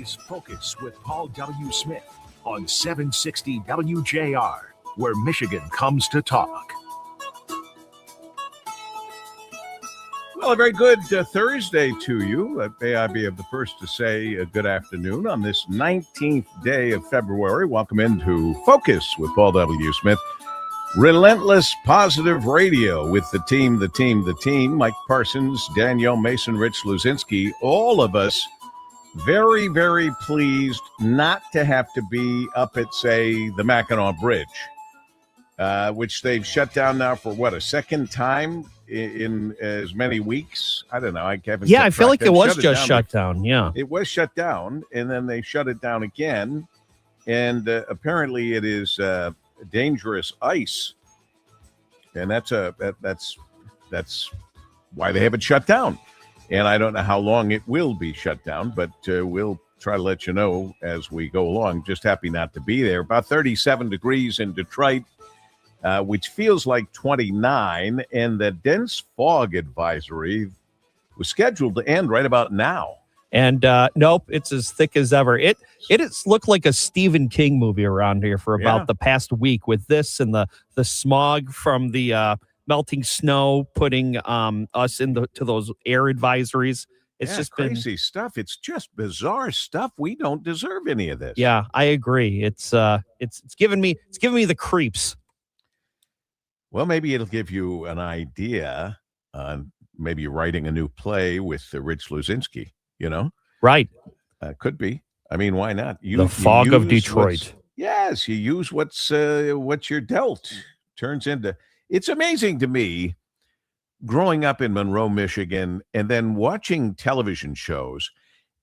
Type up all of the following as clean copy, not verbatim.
is Focus with Paul W. Smith on 760 WJR, where Michigan comes to talk. Well, a very good Thursday to you. May I be the first to say good afternoon on this 19th day of February. Welcome into Focus with Paul W. Smith. Relentless positive radio with the team. Mike Parsons, Danielle Mason, Rich Luzinski, all of us very, very pleased not to have to be up at, say, the Mackinac Bridge, which they've shut down now for, a second time in as many weeks? I don't know. I haven't. Yeah, I feel like it was just shut down. Yeah. It was shut down, and then they shut it down again, and apparently it is dangerous ice, and that's why they have it shut down. And I don't know how long it will be shut down, but we'll try to let you know as we go along. Just happy not to be there. About 37 degrees in Detroit, which feels like 29, and the dense fog advisory was scheduled to end right about now. And nope, it's as thick as ever. It has looked like a Stephen King movie around here for about the past week, with this and the smog from the melting snow putting us into those air advisories. It's just crazy stuff. It's just bizarre stuff. We don't deserve any of this. Yeah, I agree. It's giving me the creeps. Well, maybe it'll give you an idea on maybe writing a new play with Rich Luzinski. You know, right? Could be. I mean, why not? The fog of Detroit. Yes, you use what you're dealt. Turns into. It's amazing to me, growing up in Monroe, Michigan, and then watching television shows,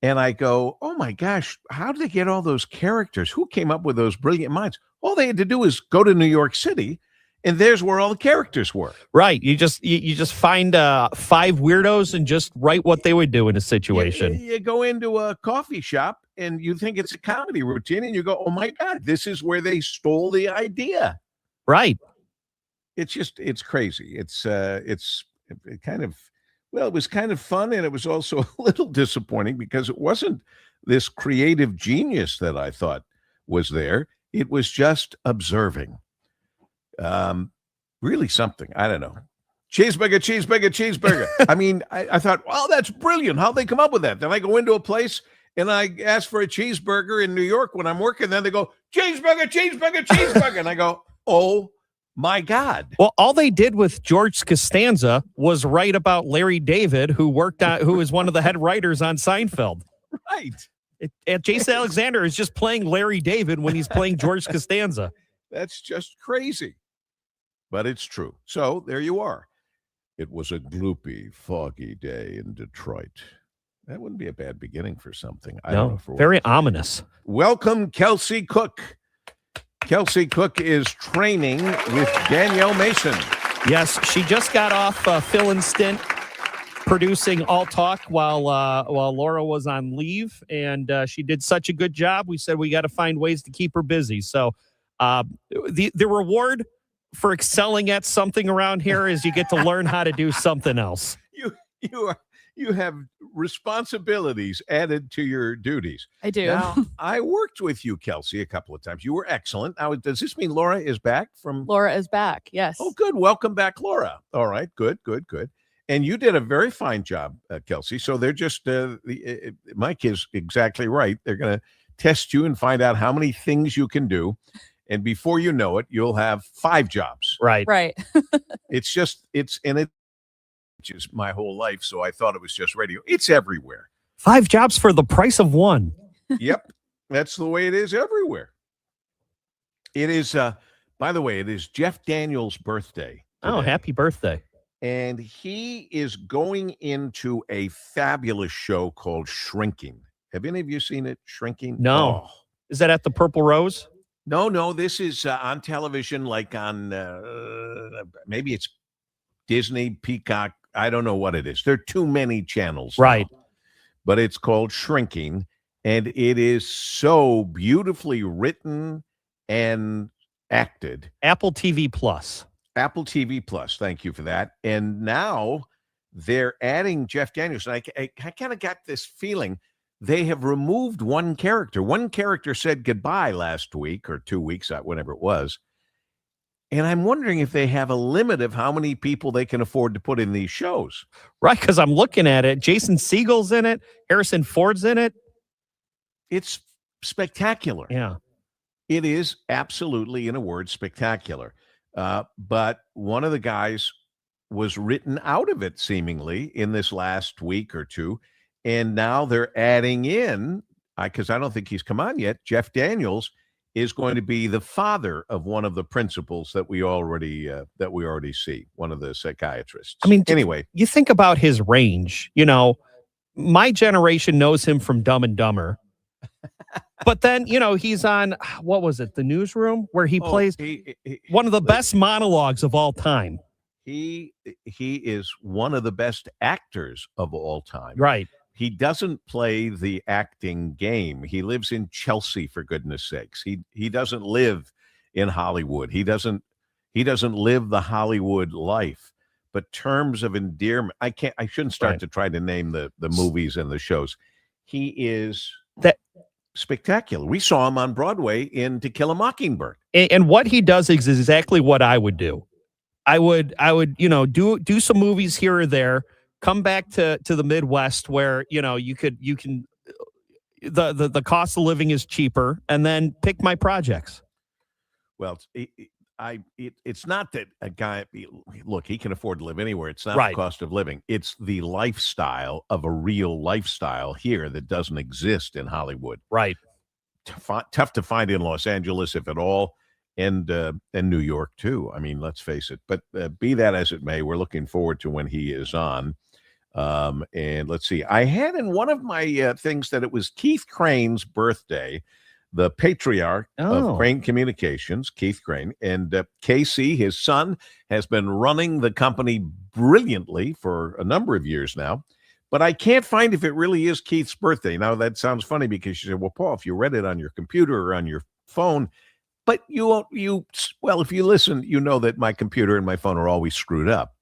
and I go, "Oh my gosh, how did they get all those characters? Who came up with those brilliant minds?" All they had to do is go to New York City, and there's where all the characters were. Right. You just find 5 weirdos and just write what they would do in a situation. You go into a coffee shop and you think it's a comedy routine, and you go, "Oh my God, this is where they stole the idea." Right. It's crazy. It was kind of fun, and it was also a little disappointing because it wasn't this creative genius that I thought was there. It was just observing. Really something. I don't know. Cheeseburger. I mean, I thought, wow, that's brilliant. How'd they come up with that? Then I go into a place and I ask for a cheeseburger in New York when I'm working. Then they go, cheeseburger. And I go, oh my God. Well, all they did with George Costanza was write about Larry David, who is one of the head writers on Seinfeld. Right. And Jason Alexander is just playing Larry David when he's playing George Costanza. That's just crazy. But it's true. So there you are. It was a gloopy, foggy day in Detroit. That wouldn't be a bad beginning for something. I don't know. Very ominous. Welcome, Kelsey Cook. Kelsey Cook is training with Danielle Mason. Yes, she just got off fill and stint producing All Talk while Laura was on leave, and she did such a good job. We said we got to find ways to keep her busy. So the reward for excelling at something around here is you get to learn how to do something else. You have responsibilities added to your duties. I do. Now, I worked with you, Kelsey, a couple of times. You were excellent. Now, does this mean Laura is back from? Laura is back. Yes. Oh, good. Welcome back, Laura. All right. Good. And you did a very fine job, Kelsey. So they're just, Mike is exactly right. They're going to test you and find out how many things you can do. And before you know it, you'll have 5 jobs. Right. It's is my whole life, so I thought it was just radio. It's everywhere. 5 jobs for the price of 1. Yep, that's the way it is everywhere. It is, by the way, it is Jeff Daniels' birthday today. Oh, happy birthday. And he is going into a fabulous show called Shrinking. Have any of you seen it, Shrinking? No. Oh. Is that at the Purple Rose? No, this is on television, like on, maybe it's Disney, Peacock. I don't know what it is. There are too many channels. Right. Now. But it's called Shrinking, and it is so beautifully written and acted. Apple TV Plus. Apple TV Plus. Thank you for that. And now they're adding Jeff Daniels. And I kind of got this feeling they have removed one character. One character said goodbye last week or 2 weeks, whenever it was. And I'm wondering if they have a limit of how many people they can afford to put in these shows. Right, because I'm looking at it. Jason Segel's in it. Harrison Ford's in it. It's spectacular. Yeah. It is absolutely, in a word, spectacular. But one of the guys was written out of it, seemingly, in this last week or two. And now they're adding in, because I don't think he's come on yet, Jeff Daniels is going to be the father of one of the principals that we already see, one of the psychiatrists. I mean, anyway, you think about his range. You know, my generation knows him from Dumb and Dumber. But then, you know, he's on, what was it, The Newsroom, where he plays one of the best monologues of all time. He is one of the best actors of all time. Right. He doesn't play the acting game. He lives in Chelsea, for goodness sakes. He doesn't live in Hollywood. He doesn't live the Hollywood life. But terms of endearment, I shouldn't start to try to name the movies and the shows. He is spectacular. We saw him on Broadway in To Kill a Mockingbird. And what he does is exactly what I would do. I would, you know, do some movies here or there, come back to the Midwest where, you know, you can the cost of living is cheaper, and then pick my projects. Well, it's not that a guy, look, he can afford to live anywhere. It's not the cost of living. It's the lifestyle of a real lifestyle here that doesn't exist in Hollywood. Right. Tough to find in Los Angeles, if at all, and New York too. I mean, let's face it. But be that as it may, we're looking forward to when he is on. And let's see. I had in one of my things that it was Keith Crane's birthday. The patriarch of Crane Communications, Keith Crane, and Casey, his son, has been running the company brilliantly for a number of years now. But I can't find if it really is Keith's birthday. Now, that sounds funny because you said, well, Paul, if you read it on your computer or on your phone, but well, if you listen, you know that my computer and my phone are always screwed up.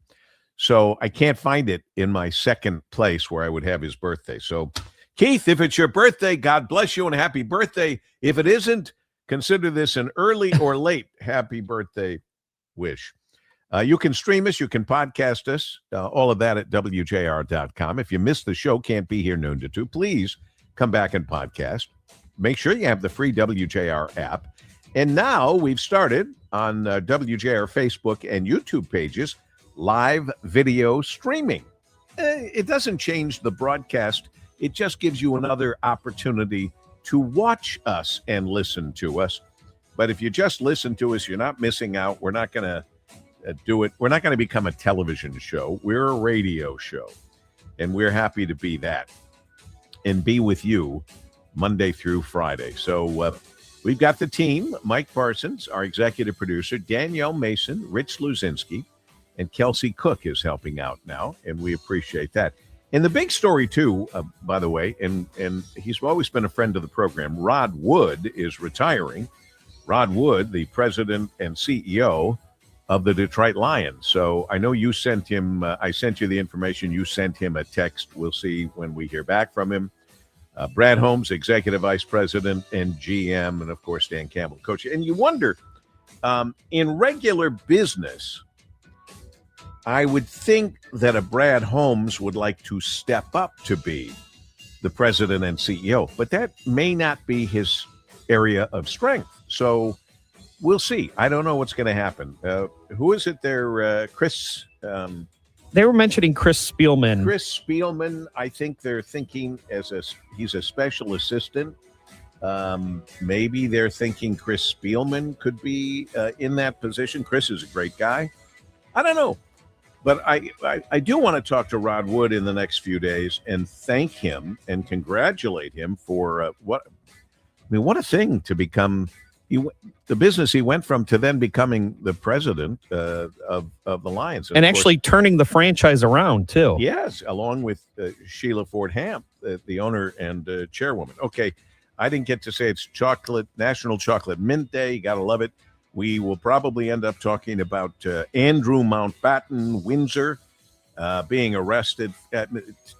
So I can't find it in my second place where I would have his birthday. So Keith, if it's your birthday, God bless you and happy birthday. If it isn't, consider this an early or late happy birthday wish. You can stream us. You can podcast us. All of that at WJR.com. If you missed the show, can't be here noon to 2, please come back and podcast. Make sure you have the free WJR app. And now we've started on WJR Facebook and YouTube pages, live video streaming. It doesn't change the broadcast. It just gives you another opportunity to watch us and listen to us. But if you just listen to us, you're not missing out. We're not going to do it. We're not going to become a television show. We're a radio show. And we're happy to be that and be with you Monday through Friday. So we've got the team, Mike Parsons, our executive producer, Danielle Mason, Rich Luzinski, and Kelsey Cook is helping out now. And we appreciate that. And the big story, too, by the way, and he's always been a friend of the program, Rod Wood is retiring. Rod Wood, the president and CEO of the Detroit Lions. So I know you sent him, I sent you the information, you sent him a text. We'll see when we hear back from him. Brad Holmes, executive vice president and GM, and of course, Dan Campbell, coach. And you wonder, in regular business, I would think that a Brad Holmes would like to step up to be the president and CEO, but that may not be his area of strength. So we'll see. I don't know what's going to happen. Who is it there? Chris? They were mentioning Chris Spielman. Chris Spielman, I think they're thinking he's a special assistant. Maybe they're thinking Chris Spielman could be in that position. Chris is a great guy. I don't know. But I do want to talk to Rod Wood in the next few days and thank him and congratulate him for what a thing to become. The business he went from to then becoming the president of the Lions. And actually turning the franchise around, too. Yes, along with Sheila Ford Hamp, the owner and chairwoman. Okay, I didn't get to say it's National Chocolate Mint Day. You got to love it. We will probably end up talking about Andrew Mountbatten Windsor. being arrested.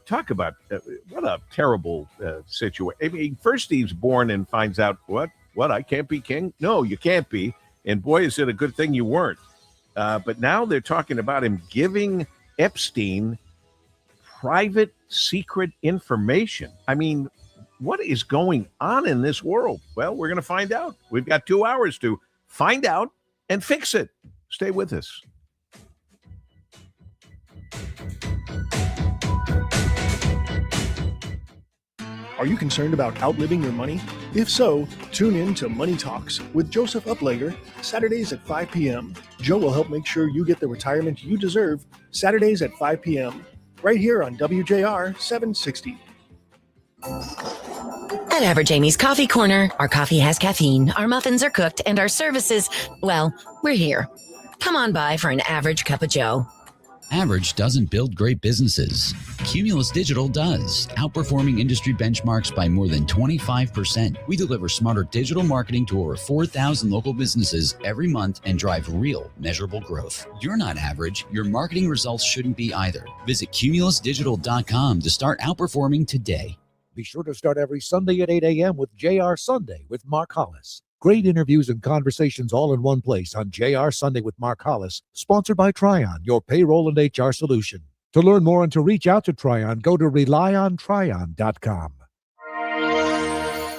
Talk about what a terrible situation. I mean, first he's born and finds out, what, I can't be king? No, you can't be. And boy, is it a good thing you weren't. But now they're talking about him giving Epstein private, secret information. I mean, what is going on in this world? Well, we're going to find out. We've got 2 hours to find out and fix it. Stay with us. Are you concerned about outliving your money? If so, tune in to Money Talks with Joseph Uplager, Saturdays at 5 p.m. Joe will help make sure you get the retirement you deserve, Saturdays at 5 p.m. right here on WJR 760. At Average Amy's Coffee Corner, our coffee has caffeine, our muffins are cooked, and our services, well, we're here. Come on by for an average cup of Joe. Average doesn't build great businesses. Cumulus Digital does, outperforming industry benchmarks by more than 25%. We deliver smarter digital marketing to over 4,000 local businesses every month and drive real, measurable growth. You're not average. Your marketing results shouldn't be either. Visit cumulusdigital.com to start outperforming today. Be sure to start every Sunday at 8 a.m. with JR Sunday with Mark Hollis. Great interviews and conversations all in one place on JR Sunday with Mark Hollis, sponsored by Tryon, your payroll and HR solution. To learn more and to reach out to Tryon, go to relyontryon.com.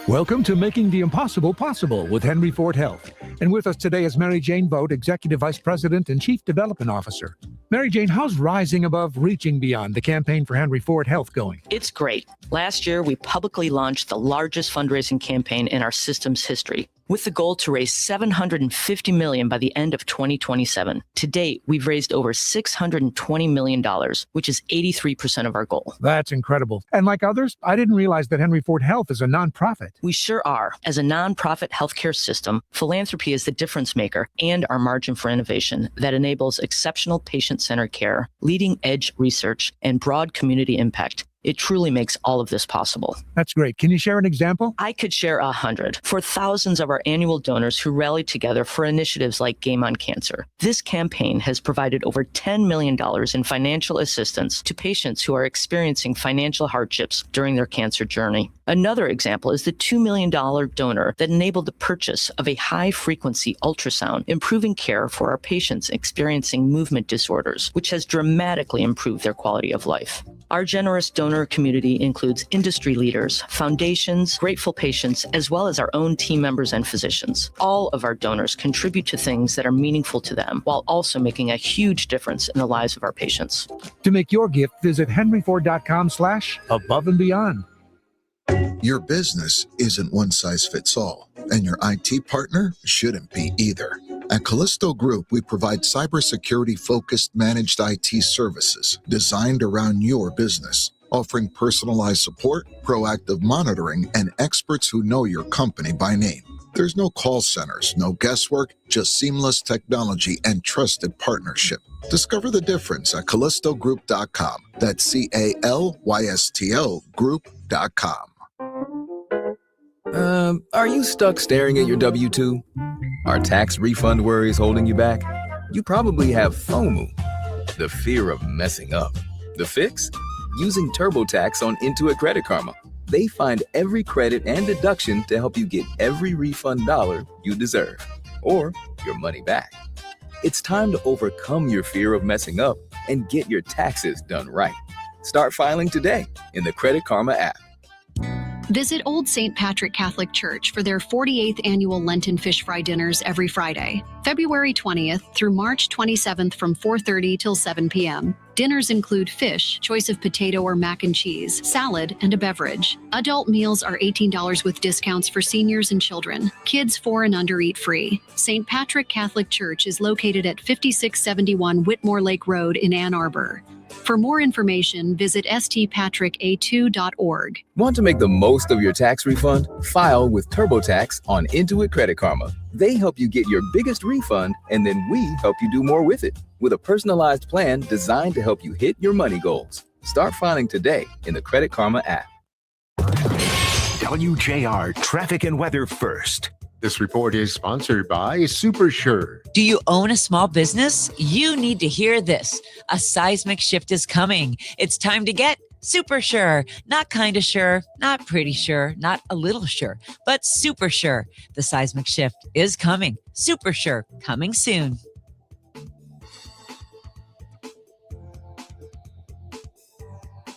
Welcome to Making the Impossible Possible with Henry Ford Health. And with us today is Mary Jane Boat, Executive Vice President and Chief Development Officer. Mary Jane, how's Rising Above, Reaching Beyond, the campaign for Henry Ford Health going? It's great. Last year, we publicly launched the largest fundraising campaign in our system's history, with the goal to raise $750 million by the end of 2027. To date, we've raised over $620 million, which is 83% of our goal. That's incredible. And like others, I didn't realize that Henry Ford Health is a nonprofit. We sure are. As a nonprofit healthcare system, philanthropy is the difference maker and our margin for innovation that enables exceptional patient-centered care, leading-edge research, and broad community impact. It truly makes all of this possible. That's great. Can you share an example? I could share 100 for thousands of our annual donors who rallied together for initiatives like Game on Cancer. This campaign has provided over $10 million in financial assistance to patients who are experiencing financial hardships during their cancer journey. Another example is the $2 million donor that enabled the purchase of a high-frequency ultrasound, improving care for our patients experiencing movement disorders, which has dramatically improved their quality of life. Our generous donor community includes industry leaders, foundations, grateful patients, as well as our own team members and physicians. All of our donors contribute to things that are meaningful to them, while also making a huge difference in the lives of our patients. To make your gift, visit henryford.com/above and beyond. Your business isn't one size fits all, and your IT partner shouldn't be either. At Callisto Group, we provide cybersecurity-focused managed IT services designed around your business, offering personalized support, proactive monitoring, and experts who know your company by name. There's no call centers, no guesswork, just seamless technology and trusted partnership. Discover the difference at CallistoGroup.com. That's CALYSTO Group.com. Are you stuck staring at your W-2? Are tax refund worries holding you back? You probably have FOMO, the fear of messing up. The fix? Using TurboTax on Intuit Credit Karma. They find every credit and deduction to help you get every refund dollar you deserve, or your money back. It's time to overcome your fear of messing up and get your taxes done right. Start filing today in the Credit Karma app. Visit Old St. Patrick Catholic Church for their 48th annual Lenten Fish Fry dinners every Friday, February 20th through March 27th from 4:30 till 7 p.m. Dinners include fish, choice of potato or mac and cheese, salad, and a beverage. Adult meals are $18 with discounts for seniors and children. Kids 4 and under eat free. St. Patrick Catholic Church is located at 5671 Whitmore Lake Road in Ann Arbor. For more information, visit stpatricka2.org. Want to make the most of your tax refund? File with TurboTax on Intuit Credit Karma. They help you get your biggest refund, and then we help you do more with it with a personalized plan designed to help you hit your money goals. Start filing today in the Credit Karma app. WJR Traffic and Weather first. This report is sponsored by SuperSure. Do you own a small business? You need to hear this. A seismic shift is coming. It's time to get super sure. Not kind of sure, not pretty sure, not a little sure, but super sure. The seismic shift is coming. Super sure, coming soon.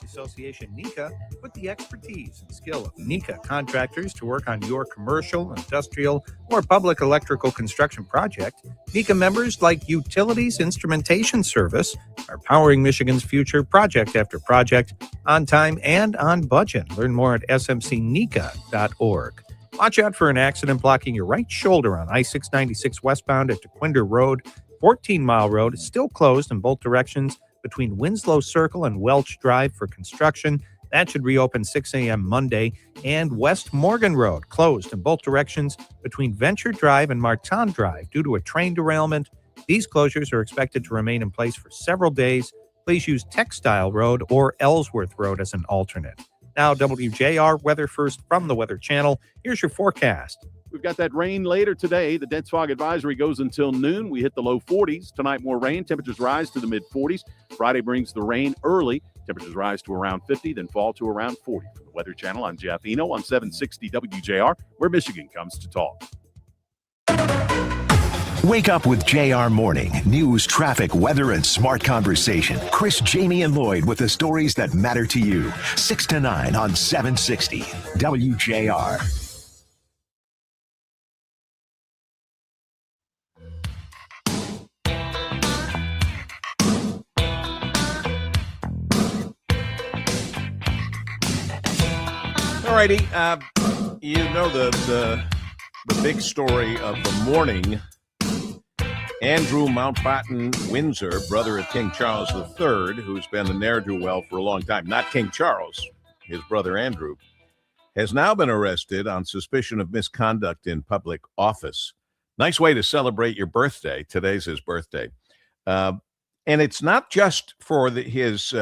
Association NECA with the expertise and skill of NECA contractors to work on your commercial, industrial, or public electrical construction project. NECA members like Utilities Instrumentation Service are powering Michigan's future project after project on time and on budget. Learn more at smcneca.org. Watch out for an accident blocking your right shoulder on I-696 westbound at DeQuinder Road. 14 Mile Road is still closed in both directions between Winslow Circle and Welch Drive for construction. That should reopen 6 a.m. Monday. And West Morgan Road closed in both directions between Venture Drive and Martin Drive due to a train derailment. These closures are expected to remain in place for several days. Please use Textile Road or Ellsworth Road as an alternate. Now, WJR Weather First from the Weather Channel. Here's your forecast. We've got that rain later today. The dense fog advisory goes until noon. We hit the low 40s. Tonight, more rain. Temperatures rise to the mid-40s. Friday brings the rain early. Temperatures rise to around 50, then fall to around 40. From the Weather Channel, I'm Jeff Eno on 760 WJR, where Michigan comes to talk. Wake up with JR Morning. News, traffic, weather, and smart conversation. Chris, Jamie, and Lloyd with the stories that matter to you. 6 to 9 on 760 WJR. All righty. You know the big story of the morning. Andrew Mountbatten Windsor, brother of King Charles III, who's been the ne'er-do-well for a long time, not King Charles, his brother Andrew, has now been arrested on suspicion of misconduct in public office. Nice way to celebrate your birthday. Today's his birthday. And it's not just for his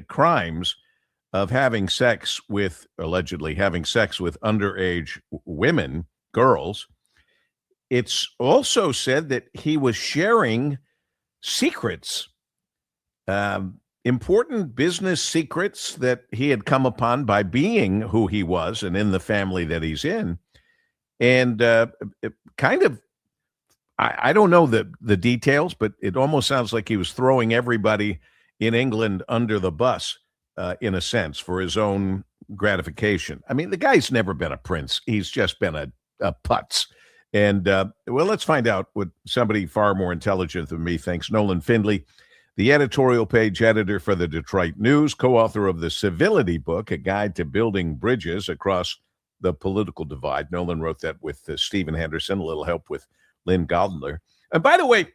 crimes of allegedly having sex with underage women, girls. It's also said that he was sharing secrets, important business secrets that he had come upon by being who he was and in the family that he's in. And I don't know the details, but it almost sounds like he was throwing everybody in England under the bus, in a sense, for his own gratification. I mean, the guy's never been a prince. He's just been a putz. And, well, let's find out what somebody far more intelligent than me thinks. Nolan Findley, the editorial page editor for the Detroit News, co-author of the Civility Book, A Guide to Building Bridges Across the Political Divide. Nolan wrote that with Stephen Henderson, a little help with Lynn Goldner. And by the way,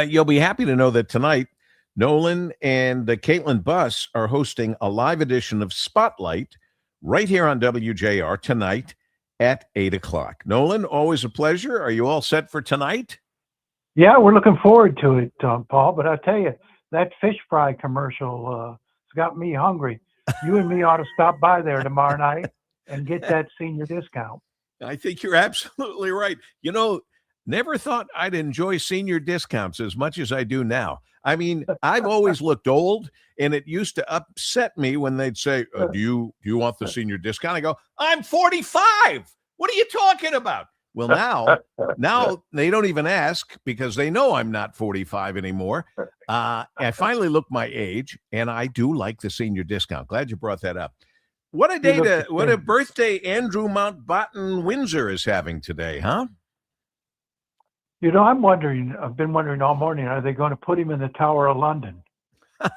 you'll be happy to know that tonight, Nolan and Caitlin Buss are hosting a live edition of Spotlight right here on WJR tonight at 8 o'clock. Nolan, always a pleasure. Are you all set for tonight? Yeah, we're looking forward to it, Paul. But I'll tell you, that fish fry commercial has got me hungry. You and me ought to stop by there tomorrow night and get that senior discount. I think you're absolutely right. You know, never thought I'd enjoy senior discounts as much as I do now. I mean, I've always looked old, and it used to upset me when they'd say, do you want the senior discount? I go, I'm 45. What are you talking about? Well, now they don't even ask because they know I'm not 45 anymore. I finally looked my age, and I do like the senior discount. Glad you brought that up. What a day what a birthday Andrew Mountbatten Windsor is having today, huh? You know, I've been wondering all morning, are they going to put him in the Tower of London? That's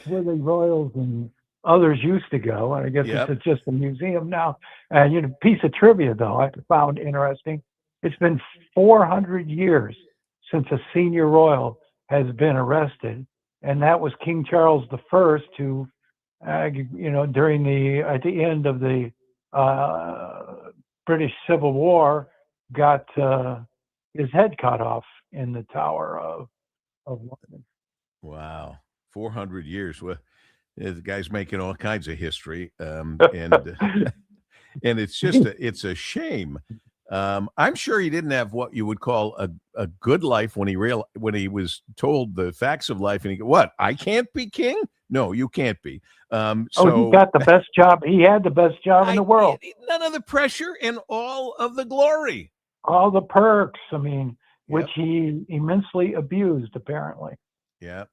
where the royals and others used to go. And I guess it's just a museum now. And, piece of trivia, though, I found interesting. It's been 400 years since a senior royal has been arrested. And that was King Charles I, who, during at the end of the British Civil War, got his head cut off in the Tower of London. Wow, 400 years. Well, the guy's making all kinds of history, And it's just it's a shame. I'm sure he didn't have what you would call a good life when he was told the facts of life, and he go, "What? I can't be king? No, you can't be." He got the best job. He had the best job in the world. None of the pressure and all of the glory. All the perks. I mean, which he immensely abused, apparently. Yeah.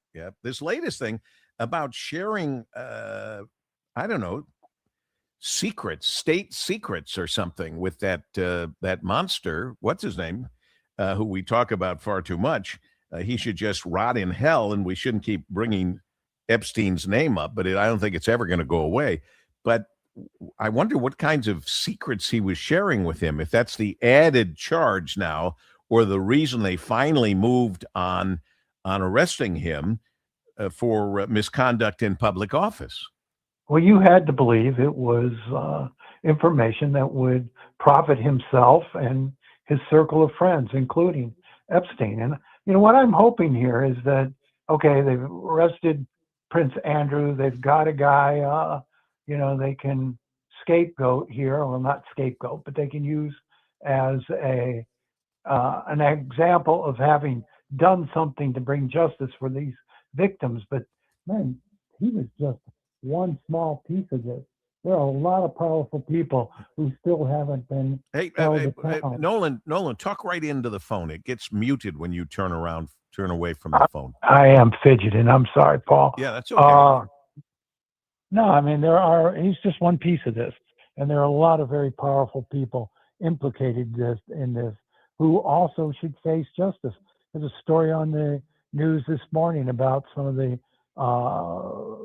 This latest thing about sharing, I don't know, state secrets or something with that monster. What's his name? Who we talk about far too much. He should just rot in hell, and we shouldn't keep bringing Epstein's name up. But I don't think it's ever going to go away. But I wonder what kinds of secrets he was sharing with him. If that's the added charge now, or the reason they finally moved on arresting him for misconduct in public office. Well, you had to believe it was information that would profit himself and his circle of friends, including Epstein. And, what I'm hoping here is that, okay, they've arrested Prince Andrew. They've got a guy, they can scapegoat here. Well, not scapegoat, but they can use as an example of having done something to bring justice for these victims. But, man, he was just one small piece of this. There are a lot of powerful people who still haven't been held accountable. Nolan, talk right into the phone. It gets muted when you turn away from the phone. I am fidgeting. I'm sorry, Paul. Yeah, that's okay. No, I mean, he's just one piece of this. And there are a lot of very powerful people implicated in this who also should face justice. There's a story on the news this morning about some of the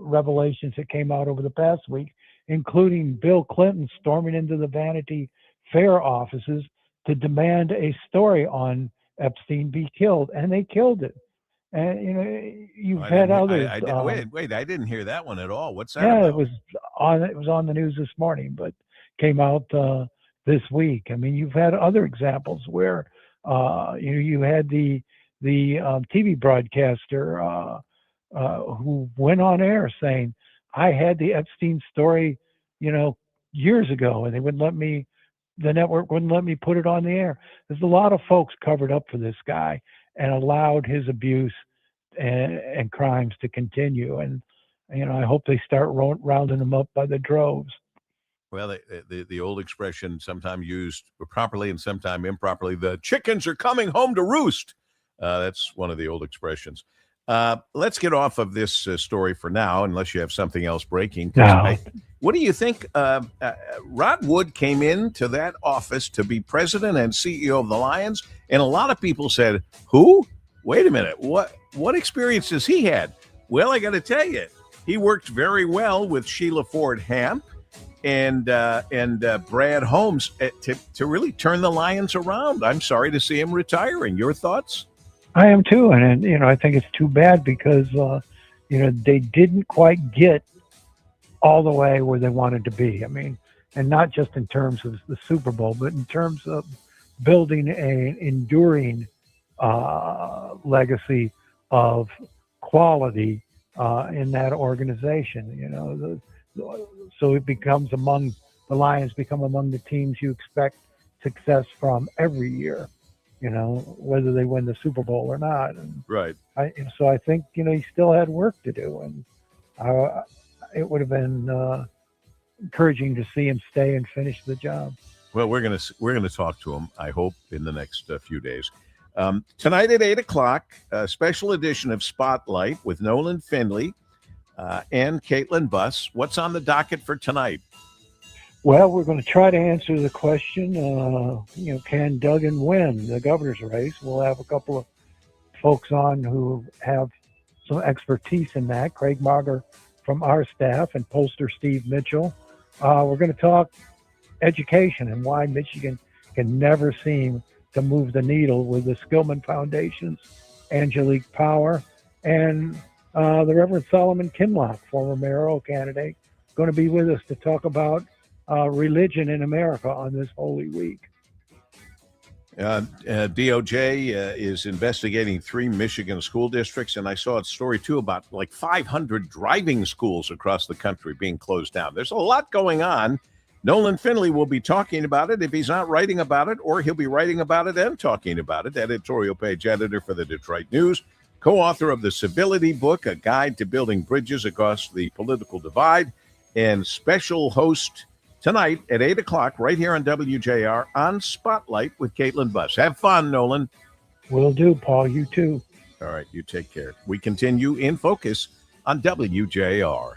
revelations that came out over the past week, including Bill Clinton storming into the Vanity Fair offices to demand a story on Epstein be killed, and they killed it. And you've had others. Wait! I didn't hear that one at all. What's that? Yeah, about? It was on the news this morning, but came out this week. I mean, you've had other examples where you had the TV broadcaster who went on air saying, I had the Epstein story, years ago, and the network wouldn't let me put it on the air. There's a lot of folks covered up for this guy and allowed his abuse and crimes to continue. And, I hope they start rounding them up by the droves. Well, the old expression, sometimes used properly and sometimes improperly, the chickens are coming home to roost. That's one of the old expressions. Let's get off of this story for now, unless you have something else breaking. No. What do you think? Rod Wood came into that office to be president and CEO of the Lions, and a lot of people said, who? Wait a minute. What experiences he had? Well, I got to tell you, he worked very well with Sheila Ford Hamp and Brad Holmes to really turn the Lions around. I'm sorry to see him retiring. Your thoughts? I am too, and I think it's too bad because they didn't quite get all the way where they wanted to be. I mean, and not just in terms of the Super Bowl, but in terms of building an enduring legacy of quality in that organization. So it becomes the Lions become among the teams you expect success from every year. Whether they win the Super Bowl or not. And right. So I think, he still had work to do. And it would have been encouraging to see him stay and finish the job. Well, we're gonna talk to him, I hope, in the next few days. Tonight at 8:00, a special edition of Spotlight with Nolan Finley and Caitlin Buss. What's on the docket for tonight? Well, we're going to try to answer the question, can Duggan win the governor's race? We'll have a couple of folks on who have some expertise in that. Craig Mager from our staff and pollster Steve Mitchell. We're going to talk education and why Michigan can never seem to move the needle with the Skillman Foundation's Angelique Power and the Reverend Solomon Kinloch, former mayoral candidate, going to be with us to talk about religion in America on this Holy Week. DOJ is investigating 3 Michigan school districts, and I saw a story, too, about like 500 driving schools across the country being closed down. There's a lot going on, Nolan Finley will be talking about it if he's not writing about it, or he'll be writing about it and talking about it. Editorial page editor for the Detroit News, co-author of the Civility Book, A Guide to Building Bridges Across the Political Divide, and special host tonight at 8 o'clock right here on WJR on Spotlight with Caitlin Buss. Have fun, Nolan. Will do, Paul. You too. All right, you take care. We continue in focus on WJR.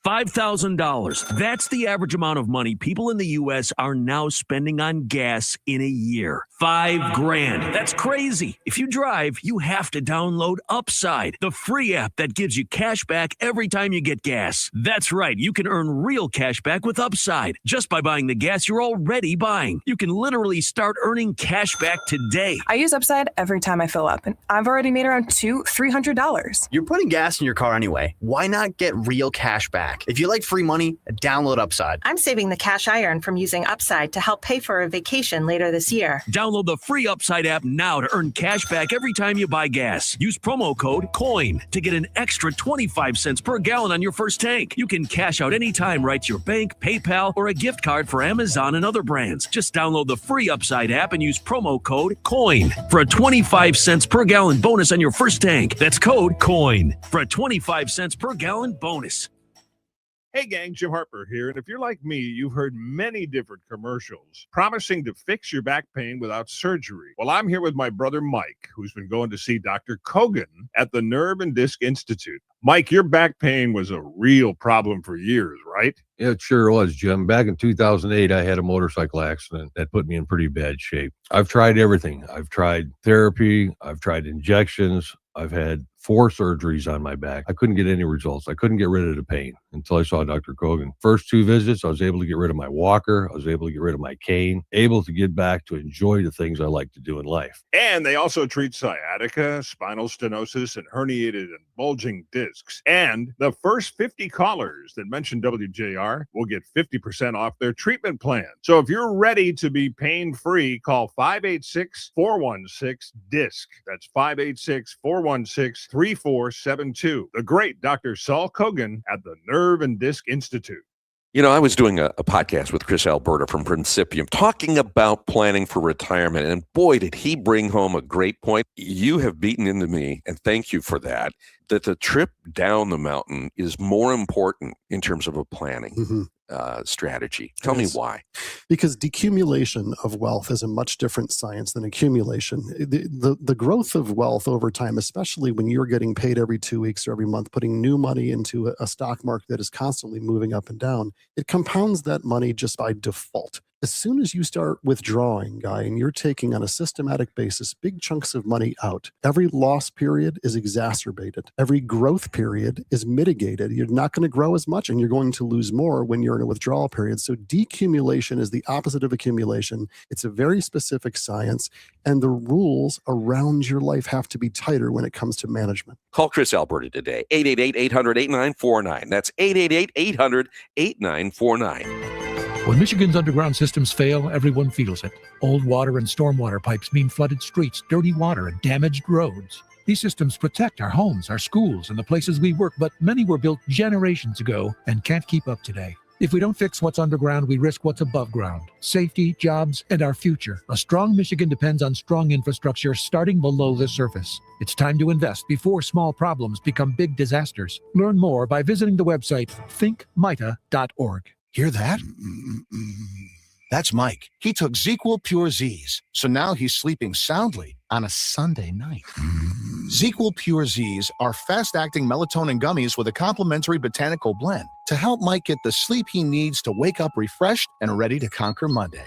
$5,000. That's the average amount of money people in the U.S. are now spending on gas in a year. $5,000. That's crazy. If you drive, you have to download Upside, the free app that gives you cash back every time you get gas. That's right. You can earn real cash back with Upside just by buying the gas you're already buying. You can literally start earning cash back today. I use Upside every time I fill up, and I've already made around $200-$300. You're putting gas in your car anyway. Why not get real cash back? If you like free money, download Upside. I'm saving the cash I earn from using Upside to help pay for a vacation later this year. Download the free Upside app now to earn cash back every time you buy gas. Use promo code COIN to get an extra 25 cents per gallon on your first tank. You can cash out anytime right to your bank, PayPal, or a gift card for Amazon and other brands. Just download the free Upside app and use promo code COIN for a 25 cents per gallon bonus on your first tank. That's code COIN for a 25 cents per gallon bonus. Hey gang, Jim Harper here, and if you're like me, you've heard many different commercials promising to fix your back pain without surgery. Well, I'm here with my brother Mike, who's been going to see Dr. Kogan at the Nerve and Disc Institute. Mike, your back pain was a real problem for years, right? It sure was, Jim. Back in 2008, I had a motorcycle accident that put me in pretty bad shape. I've tried everything. I've tried therapy. I've tried injections. I've had 4 surgeries on my back. I couldn't get any results. I couldn't get rid of the pain until I saw Dr. Kogan. First 2 visits, I was able to get rid of my walker. I was able to get rid of my cane, able to get back to enjoy the things I like to do in life. And they also treat sciatica, spinal stenosis, and herniated and bulging discs. And the first 50 callers that mention WJR will get 50% off their treatment plan. So if you're ready to be pain-free, call 586-416-DISC. That's 586-416-3472. The great Dr. Saul Kogan at the Nerve and Disc Institute. You know, I was doing a podcast with Chris Alberta from Principium talking about planning for retirement, and boy, did he bring home a great point. You have beaten into me, and thank you for that the trip down the mountain is more important in terms of a planning strategy. Tell me why. Because decumulation of wealth is a much different science than accumulation. The growth of wealth over time, especially when you're getting paid every 2 weeks or every month, putting new money into a stock market that is constantly moving up and down, it compounds that money just by default. As soon as you start withdrawing, Guy, and you're taking on a systematic basis big chunks of money out, every loss period is exacerbated. Every growth period is mitigated. You're not going to grow as much, and you're going to lose more when you're in a withdrawal period. So decumulation is the opposite of accumulation. It's a very specific science, and the rules around your life have to be tighter when it comes to management. Call Chris Alberta today, 888-800-8949. That's 888-800-8949. When Michigan's underground systems fail, everyone feels it. Old water and stormwater pipes mean flooded streets, dirty water, and damaged roads. These systems protect our homes, our schools, and the places we work, but many were built generations ago and can't keep up today. If we don't fix what's underground, we risk what's above ground. Safety, jobs, and our future. A strong Michigan depends on strong infrastructure starting below the surface. It's time to invest before small problems become big disasters. Learn more by visiting the website thinkmita.org. Hear that? That's Mike. He took ZzzQuil Pure Z's, so now he's sleeping soundly on a Sunday night. ZzzQuil Pure Z's are fast-acting melatonin gummies with a complementary botanical blend to help Mike get the sleep he needs to wake up refreshed and ready to conquer Monday.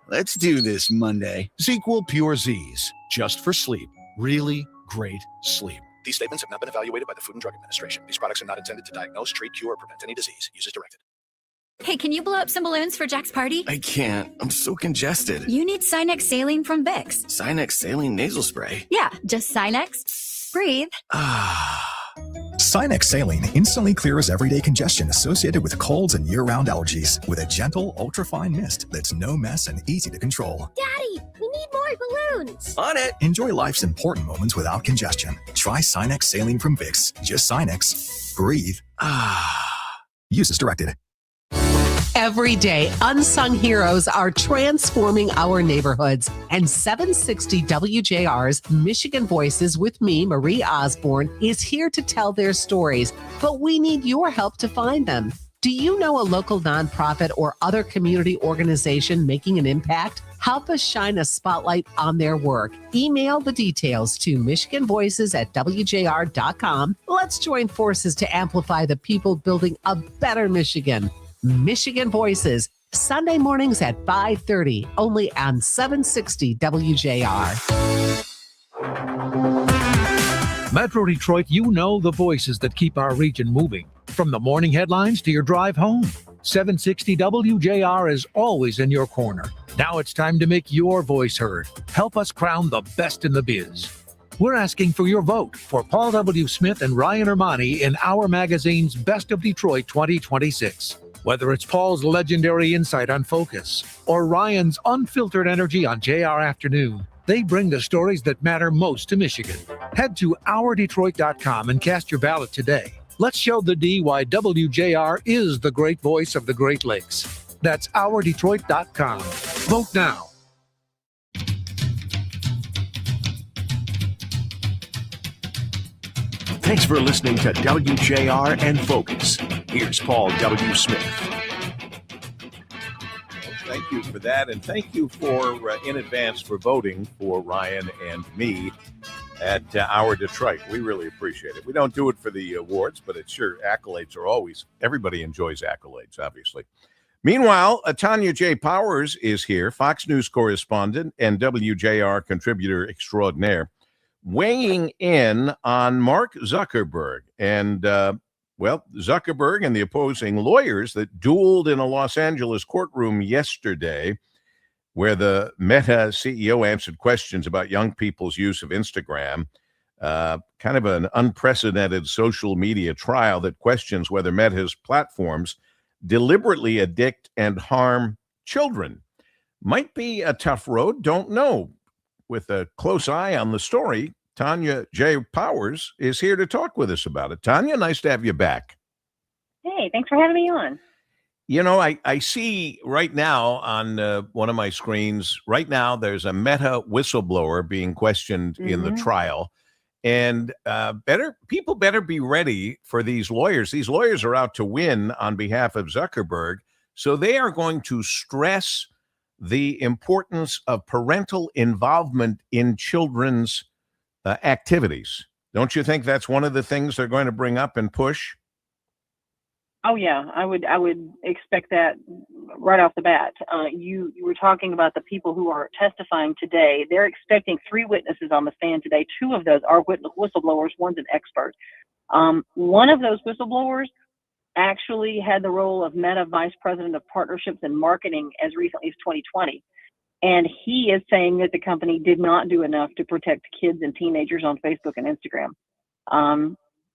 Let's do this Monday. ZzzQuil Pure Z's, just for sleep. Really great sleep. These statements have not been evaluated by the Food and Drug Administration. These products are not intended to diagnose, treat, cure, or prevent any disease. Use as directed. Hey, can you blow up some balloons for Jack's party? I can't. I'm so congested. You need Sinex Saline from Vicks. Sinex Saline nasal spray? Yeah, just Sinex. Breathe. Sinex Saline instantly clears everyday congestion associated with colds and year-round allergies with a gentle, ultrafine mist that's no mess and easy to control. Daddy, we need more more balloons. On it. Enjoy life's important moments without congestion. Try Sinex Saline from Vicks. Just Sinex. Breathe. Use as directed. Every day, unsung heroes are transforming our neighborhoods. And 760 WJR's Michigan Voices with me, Marie Osborne, is here to tell their stories. But we need your help to find them. Do you know a local nonprofit or other community organization making an impact? Help us shine a spotlight on their work. Email the details to michiganvoices@wjr.com. Let's join forces to amplify the people building a better Michigan. Michigan Voices, Sunday mornings at 5:30, only on 760 WJR. Metro Detroit, you know the voices that keep our region moving. From the morning headlines to your drive home, 760 WJR is always in your corner. Now it's time to make your voice heard. Help us crown the best in the biz. We're asking for your vote for Paul W. Smith and Ryan Ermani in our magazine's Best of Detroit 2026. Whether it's Paul's legendary insight on Focus or Ryan's unfiltered energy on JR Afternoon, they bring the stories that matter most to Michigan. Head to OurDetroit.com and cast your ballot today. Let's show the D why WJR is the great voice of the Great Lakes. That's OurDetroit.com. Vote now. Thanks for listening to WJR and Focus. Here's Paul W. Smith. Thank you for that, and thank you for in advance for voting for Ryan and me at Our Detroit. We really appreciate it. We don't do it for the awards, but it's sure accolades are always, everybody enjoys accolades, obviously. Meanwhile, Tanya J. Powers is here, Fox News correspondent and WJR contributor extraordinaire, weighing in on Mark Zuckerberg and, Zuckerberg and the opposing lawyers that dueled in a Los Angeles courtroom yesterday, where the Meta CEO answered questions about young people's use of Instagram, kind of an unprecedented social media trial that questions whether Meta's platforms deliberately addict and harm children. Might be a tough road, don't know. With a close eye on the story, Tanya J. Powers is here to talk with us about it. Tanya, nice to have you back. Hey, thanks for having me on. You know, I see right now on one of my screens, right now there's a Meta whistleblower being questioned in the trial. And people better be ready for these lawyers. These lawyers are out to win on behalf of Zuckerberg. So they are going to stress the importance of parental involvement in children's activities. Don't you think that's one of the things they're going to bring up and push? Oh yeah, I would expect that right off the bat. You were talking about the people who are testifying today. They're expecting 3 witnesses on the stand today. 2 of those are whistleblowers. One's an expert. One of those whistleblowers actually had the role of Meta Vice President of Partnerships and Marketing as recently as 2020. And he is saying that the company did not do enough to protect kids and teenagers on Facebook and Instagram.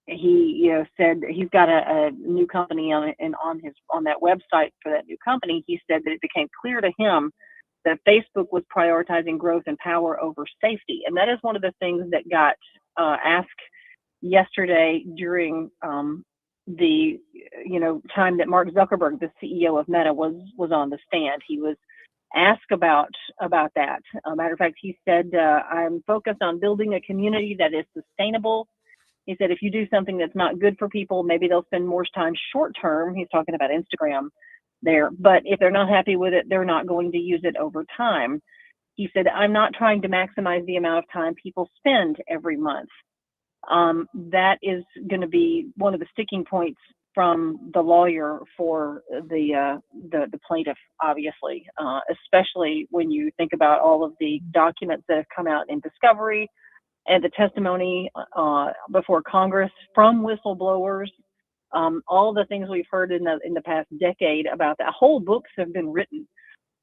He said he's got a new company on that website for that new company. He said that it became clear to him that Facebook was prioritizing growth and power over safety. And that is one of the things that got asked yesterday during the time that Mark Zuckerberg, the CEO of Meta, was on the stand. He was asked about that. Matter of fact, he said, I'm focused on building a community that is sustainable. He said, if you do something that's not good for people, maybe they'll spend more time short term. He's talking about Instagram there. But if they're not happy with it, they're not going to use it over time. He said, I'm not trying to maximize the amount of time people spend every month. That is going to be one of the sticking points from the lawyer for the plaintiff, obviously, especially when you think about all of the documents that have come out in discovery and the testimony before Congress from whistleblowers, all the things we've heard in the past decade about that. Whole books have been written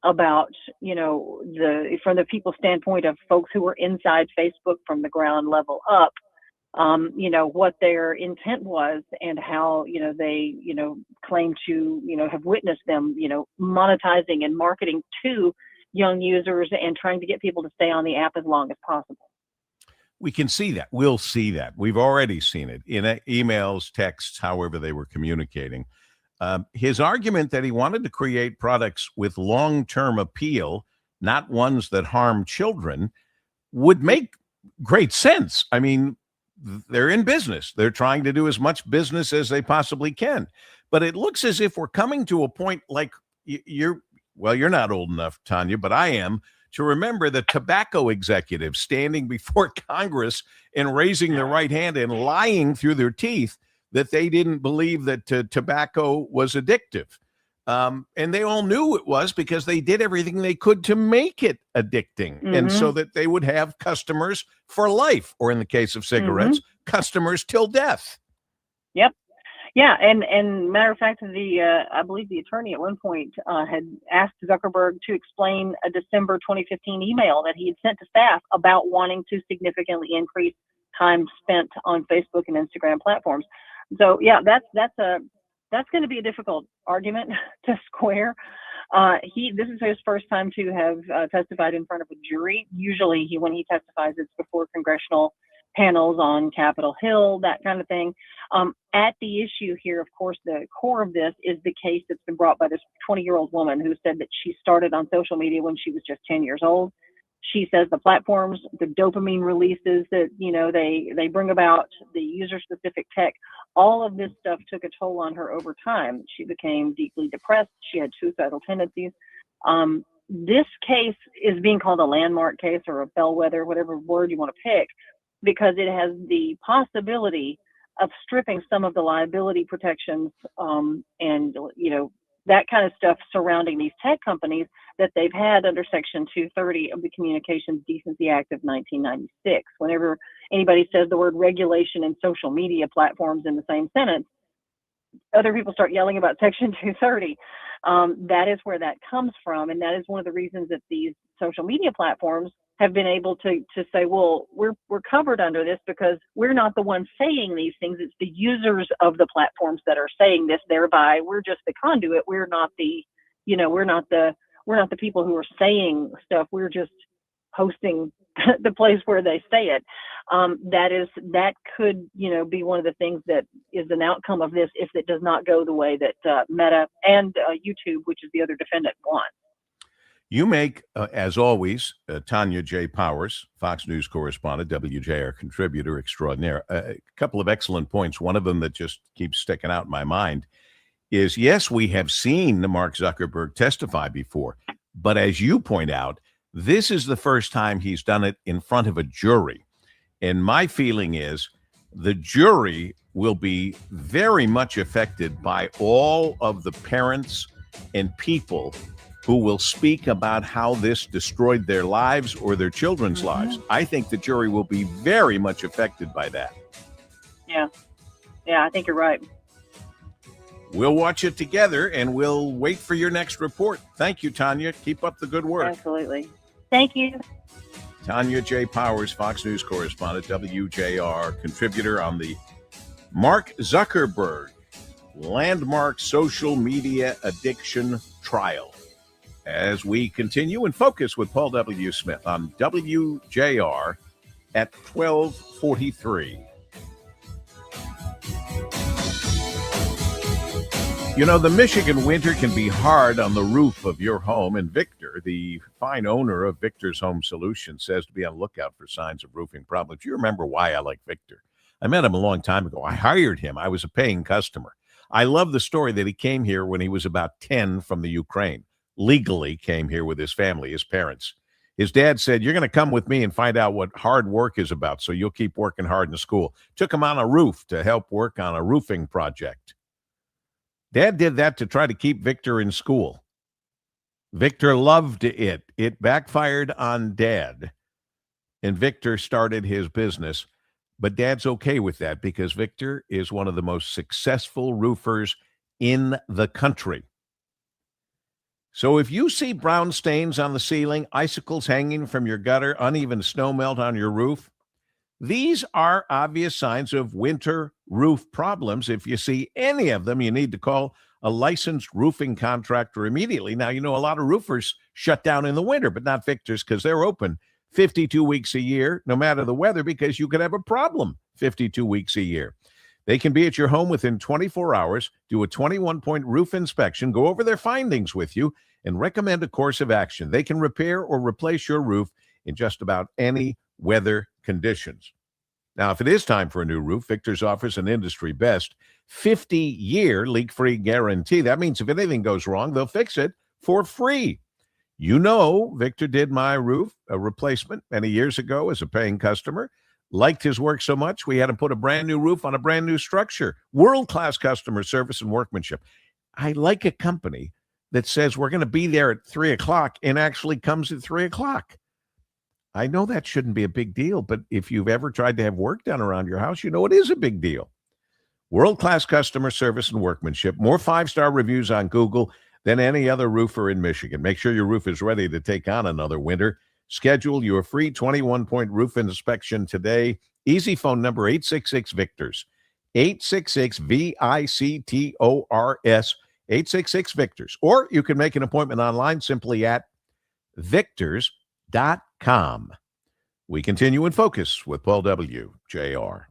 about, from the people's standpoint of folks who were inside Facebook from the ground level up, what their intent was and how, they, claim to, have witnessed them, monetizing and marketing to young users and trying to get people to stay on the app as long as possible. We can see that. We'll see that. We've already seen it in emails, texts, however they were communicating. His argument that he wanted to create products with long-term appeal, not ones that harm children, would make great sense. I mean, they're in business. They're trying to do as much business as they possibly can. But it looks as if we're coming to a point like you're not old enough, Tanya, but I am, to remember the tobacco executives standing before Congress and raising their right hand and lying through their teeth that they didn't believe that tobacco was addictive. And they all knew it was because they did everything they could to make it addicting. And so that they would have customers for life, or in the case of cigarettes, customers till death. Yep. Yeah, and matter of fact, I believe the attorney at one point had asked Zuckerberg to explain a December 2015 email that he had sent to staff about wanting to significantly increase time spent on Facebook and Instagram platforms. So yeah, that's going to be a difficult argument to square. This is his first time to have testified in front of a jury. Usually, when he testifies, it's before congressional panels on Capitol Hill, that kind of thing. At the issue here, of course, the core of this is the case that's been brought by this 20-year-old woman who said that she started on social media when she was just 10 years old. She says the platforms, the dopamine releases that, they bring about, the user-specific tech, all of this stuff took a toll on her over time. She became deeply depressed. She had suicidal tendencies. This case is being called a landmark case or a bellwether, whatever word you want to pick, because it has the possibility of stripping some of the liability protections and that kind of stuff surrounding these tech companies that they've had under Section 230 of the Communications Decency Act of 1996. Whenever anybody says the word regulation in social media platforms in the same sentence, other people start yelling about Section 230. That is where that comes from, and that is one of the reasons that these social media platforms have been able to say, well, we're covered under this because we're not the ones saying these things. It's the users of the platforms that are saying this. Thereby, we're just the conduit. We're not the people who are saying stuff. We're just hosting the place where they say it. That could be one of the things that is an outcome of this if it does not go the way that Meta and YouTube, which is the other defendant, want. You make, as always, Tanya J. Powers, Fox News correspondent, WJR contributor extraordinaire, a couple of excellent points. One of them that just keeps sticking out in my mind is, yes, we have seen Mark Zuckerberg testify before, but as you point out, this is the first time he's done it in front of a jury. And my feeling is the jury will be very much affected by all of the parents and people who will speak about how this destroyed their lives or their children's lives. I think the jury will be very much affected by that. Yeah, I think you're right. We'll watch it together, and we'll wait for your next report. Thank you, Tanya. Keep up the good work. Absolutely. Thank you. Tanya J. Powers, Fox News correspondent, WJR contributor on the Mark Zuckerberg landmark social media addiction trial. As we continue in focus with Paul W. Smith on WJR at 12:43. The Michigan winter can be hard on the roof of your home, and Victor, the fine owner of Victor's Home Solutions, says to be on the lookout for signs of roofing problems. You remember why I like Victor. I met him a long time ago. I hired him. I was a paying customer. I love the story that he came here when he was about 10 from the Ukraine. Legally came here with his family, his parents. His dad said, you're going to come with me and find out what hard work is about, so you'll keep working hard in school. Took him on a roof to help work on a roofing project. Dad did that to try to keep Victor in school. Victor loved it. It backfired on Dad, and Victor started his business. But Dad's okay with that because Victor is one of the most successful roofers in the country. So if you see brown stains on the ceiling, icicles hanging from your gutter, uneven snow melt on your roof, these are obvious signs of winter roof problems. If you see any of them, you need to call a licensed roofing contractor immediately. Now, you know, a lot of roofers shut down in the winter, but not Victor's because they're open 52 weeks a year, no matter the weather, because you could have a problem 52 weeks a year. They can be at your home within 24 hours, do a 21-point roof inspection, go over their findings with you, and recommend a course of action. They can repair or replace your roof in just about any weather conditions. Now, if it is time for a new roof, Victor's offers an industry best 50-year leak-free guarantee. That means if anything goes wrong, they'll fix it for free. You know, Victor did my roof, a replacement, many years ago as a paying customer. Liked his work so much, we had him put a brand new roof on a brand new structure. World-class customer service and workmanship. I like a company that says we're going to be there at 3 o'clock and actually comes at 3 o'clock. I know that shouldn't be a big deal, but if you've ever tried to have work done around your house, you know it is a big deal. World-class customer service and workmanship, more 5-star reviews on Google than any other roofer in Michigan. Make sure your roof is ready to take on another winter. Schedule your free 21-point roof inspection today. Easy phone number 866-VICTORS, 866-VICTORS, 866-VICTORS. Or you can make an appointment online simply at victors.com. We continue in Focus with Paul W. JR.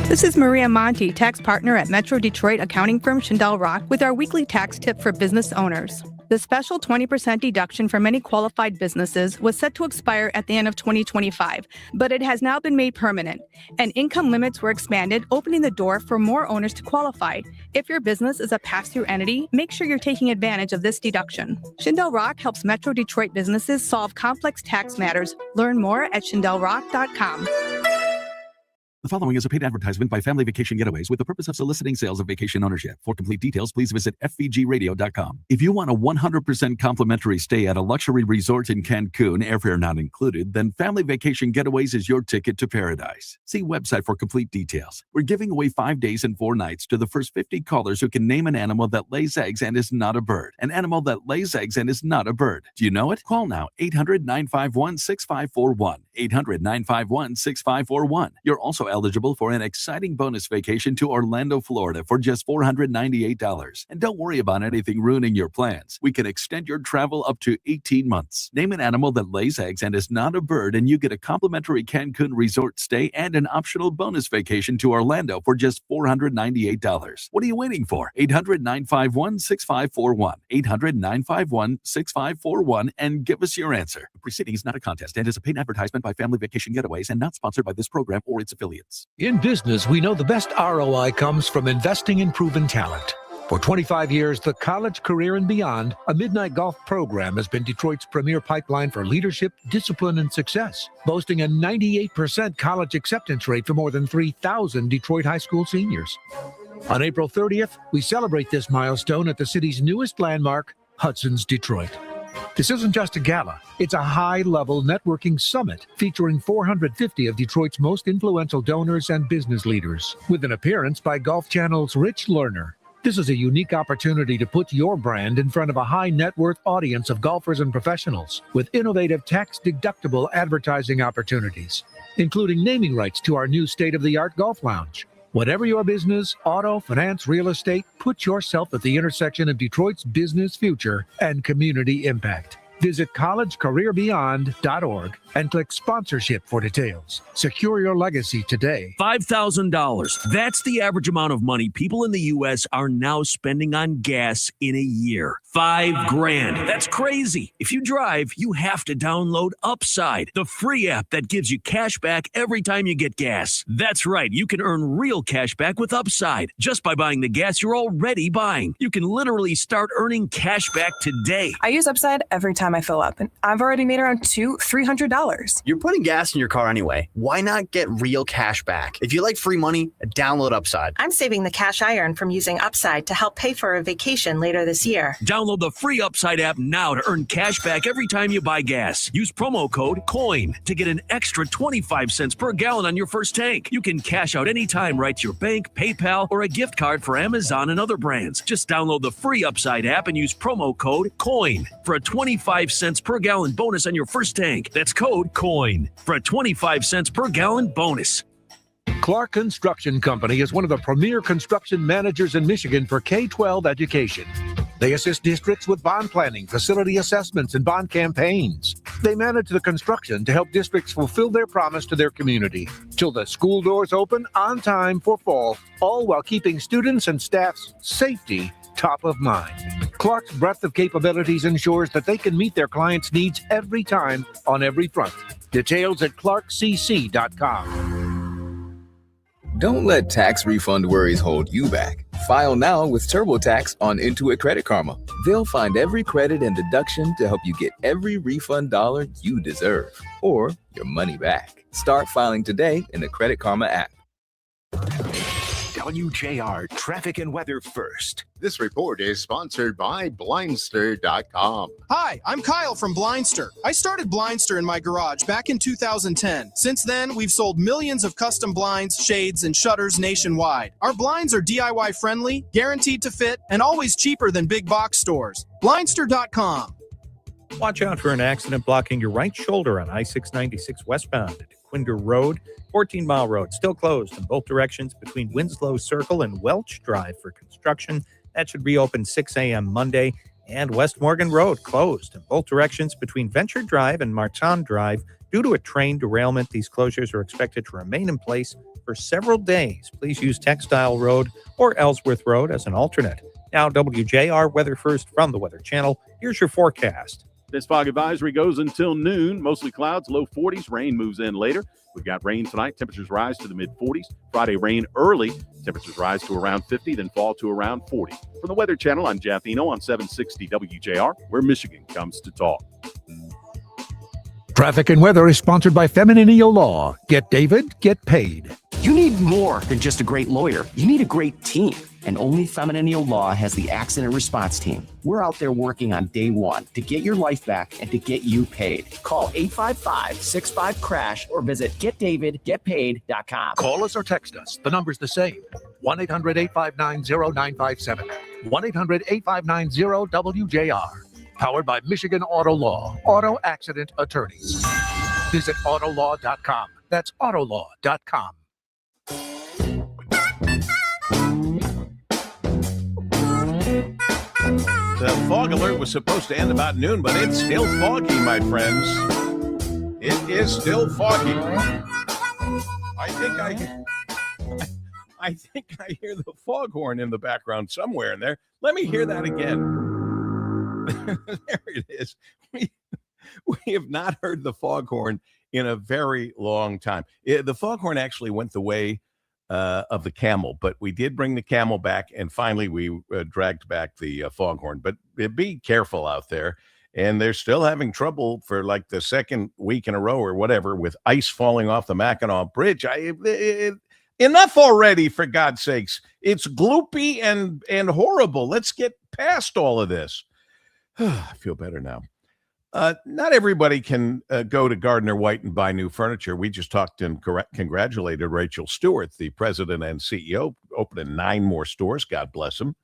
This is Maria Monti, tax partner at Metro Detroit accounting firm Schindel Rock, with our weekly tax tip for business owners. The special 20% deduction for many qualified businesses was set to expire at the end of 2025, but it has now been made permanent, and income limits were expanded, opening the door for more owners to qualify. If your business is a pass-through entity, make sure you're taking advantage of this deduction. Schindel Rock helps Metro Detroit businesses solve complex tax matters. Learn more at SchindelRock.com. The following is a paid advertisement by Family Vacation Getaways with the purpose of soliciting sales of vacation ownership. For complete details, please visit FVGradio.com. If you want a 100% complimentary stay at a luxury resort in Cancun, airfare not included, then Family Vacation Getaways is your ticket to paradise. See website for complete details. We're giving away 5 days and 4 nights to the first 50 callers who can name an animal that lays eggs and is not a bird. An animal that lays eggs and is not a bird. Do you know it? Call now, 800-951-6541. 800-951-6541. You're also eligible for an exciting bonus vacation to Orlando, Florida for just $498. And don't worry about anything ruining your plans. We can extend your travel up to 18 months. Name an animal that lays eggs and is not a bird, and you get a complimentary Cancun resort stay and an optional bonus vacation to Orlando for just $498. What are you waiting for? 800-951-6541. 800-951-6541 and give us your answer. The proceeding is not a contest and is a paid advertisement by Family Vacation Getaways and not sponsored by this program or its affiliates. In business, we know the best ROI comes from investing in proven talent. For 25 years, the College, Career, and Beyond, a midnight golf program, has been Detroit's premier pipeline for leadership, discipline, and success, boasting a 98% college acceptance rate for more than 3,000 Detroit high school seniors. On April 30th, we celebrate this milestone at the city's newest landmark, Hudson's Detroit. This isn't just a gala, it's a high-level networking summit featuring 450 of Detroit's most influential donors and business leaders, with an appearance by Golf Channel's Rich Lerner. This is a unique opportunity to put your brand in front of a high-net-worth audience of golfers and professionals, with innovative tax-deductible advertising opportunities, including naming rights to our new state-of-the-art golf lounge. Whatever your business, auto, finance, real estate, put yourself at the intersection of Detroit's business future and community impact. Visit collegecareerbeyond.org and click sponsorship for details. Secure your legacy today. $5,000. That's the average amount of money people in the U.S. are now spending on gas in a year. $5,000. That's crazy. If you drive, you have to download Upside, the free app that gives you cash back every time you get gas. That's right. You can earn real cash back with Upside just by buying the gas you're already buying. You can literally start earning cash back today. I use Upside every time I fill up, and I've already made around $200-$300. You're putting gas in your car anyway. Why not get real cash back? If you like free money, download Upside. I'm saving the cash I earn from using Upside to help pay for a vacation later this year. Download the free Upside app now to earn cash back every time you buy gas. Use promo code COIN to get an extra 25 cents per gallon on your first tank. You can cash out anytime right to your bank, PayPal, or a gift card for Amazon and other brands. Just download the free Upside app and use promo code COIN for a 25 cents per gallon bonus on your first tank. That's code COIN for a 25 cents per gallon bonus. Clark Construction Company is one of the premier construction managers in Michigan for K-12 education. They assist districts with bond planning, facility assessments, and bond campaigns. They manage the construction to help districts fulfill their promise to their community till the school doors open on time for fall, all while keeping students and staff's safety top of mind. Clark's breadth of capabilities ensures that they can meet their clients' needs every time on every front. Details at clarkcc.com. Don't let tax refund worries hold you back. File now with TurboTax on Intuit Credit Karma. They'll find every credit and deduction to help you get every refund dollar you deserve, or your money back. Start filing today in the Credit Karma app. WJR Traffic and Weather First. This report is sponsored by Blindster.com. Hi, I'm Kyle from Blindster. I started Blindster in my garage back in 2010. Since then, we've sold millions of custom blinds, shades, and shutters nationwide. Our blinds are DIY friendly, guaranteed to fit, and always cheaper than big box stores. Blindster.com. Watch out for an accident blocking your right shoulder on I-696 westbound at Quinder Road. 14 Mile Road still closed in both directions between Winslow Circle and Welch Drive for construction. That should reopen 6 a.m. Monday. And West Morgan Road closed in both directions between Venture Drive and Martin Drive due to a train derailment. These closures are expected to remain in place for several days. Please use Textile Road or Ellsworth Road as an alternate. Now, WJR Weather First from the Weather Channel. Here's your forecast. This fog advisory goes until noon. Mostly clouds, low 40s. Rain moves in later. We've got rain tonight. Temperatures rise to the mid-40s. Friday, rain early. Temperatures rise to around 50, then fall to around 40. From the Weather Channel, I'm Jeff Eno on 760 WJR, where Michigan comes to talk. Traffic and weather is sponsored by Femininio Law. Get David, get paid. You need more than just a great lawyer. You need a great team. And only Femininio Law has the accident response team. We're out there working on day one to get your life back and to get you paid. Call 855-65-CRASH or visit getdavidgetpaid.com. Call us or text us. The number's the same. 1-800-859-0957. 1-800-859-0WJR. Powered by Michigan Auto Law. Auto Accident Attorneys. Visit autolaw.com. That's autolaw.com. The fog alert was supposed to end about noon, but it's still foggy, my friends. It is still foggy. I think I hear the foghorn in the background somewhere in there. Let me hear that again. There it is. We have not heard the foghorn in a very long time. The foghorn actually went the way of the camel, but we did bring the camel back, and finally we dragged back the foghorn. But be careful out there, and they're still having trouble for like the second week in a row or whatever with ice falling off the Mackinac Bridge. Enough already, for God's sakes. It's gloopy and horrible. Let's get past all of this. I feel better now. Not everybody can go to Gardner White and buy new furniture. We just talked and congratulated Rachel Stewart, the president and CEO, opening 9 more stores. God bless them.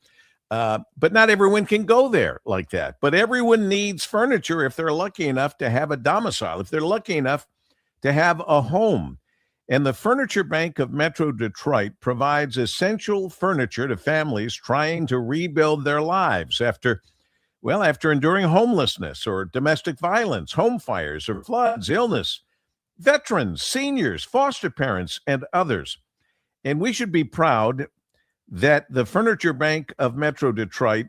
But not everyone can go there like that. But everyone needs furniture if they're lucky enough to have a domicile, if they're lucky enough to have a home. And the Furniture Bank of Metro Detroit provides essential furniture to families trying to rebuild their lives after enduring homelessness or domestic violence, home fires or floods, illness, veterans, seniors, foster parents, and others. And we should be proud that the Furniture Bank of Metro Detroit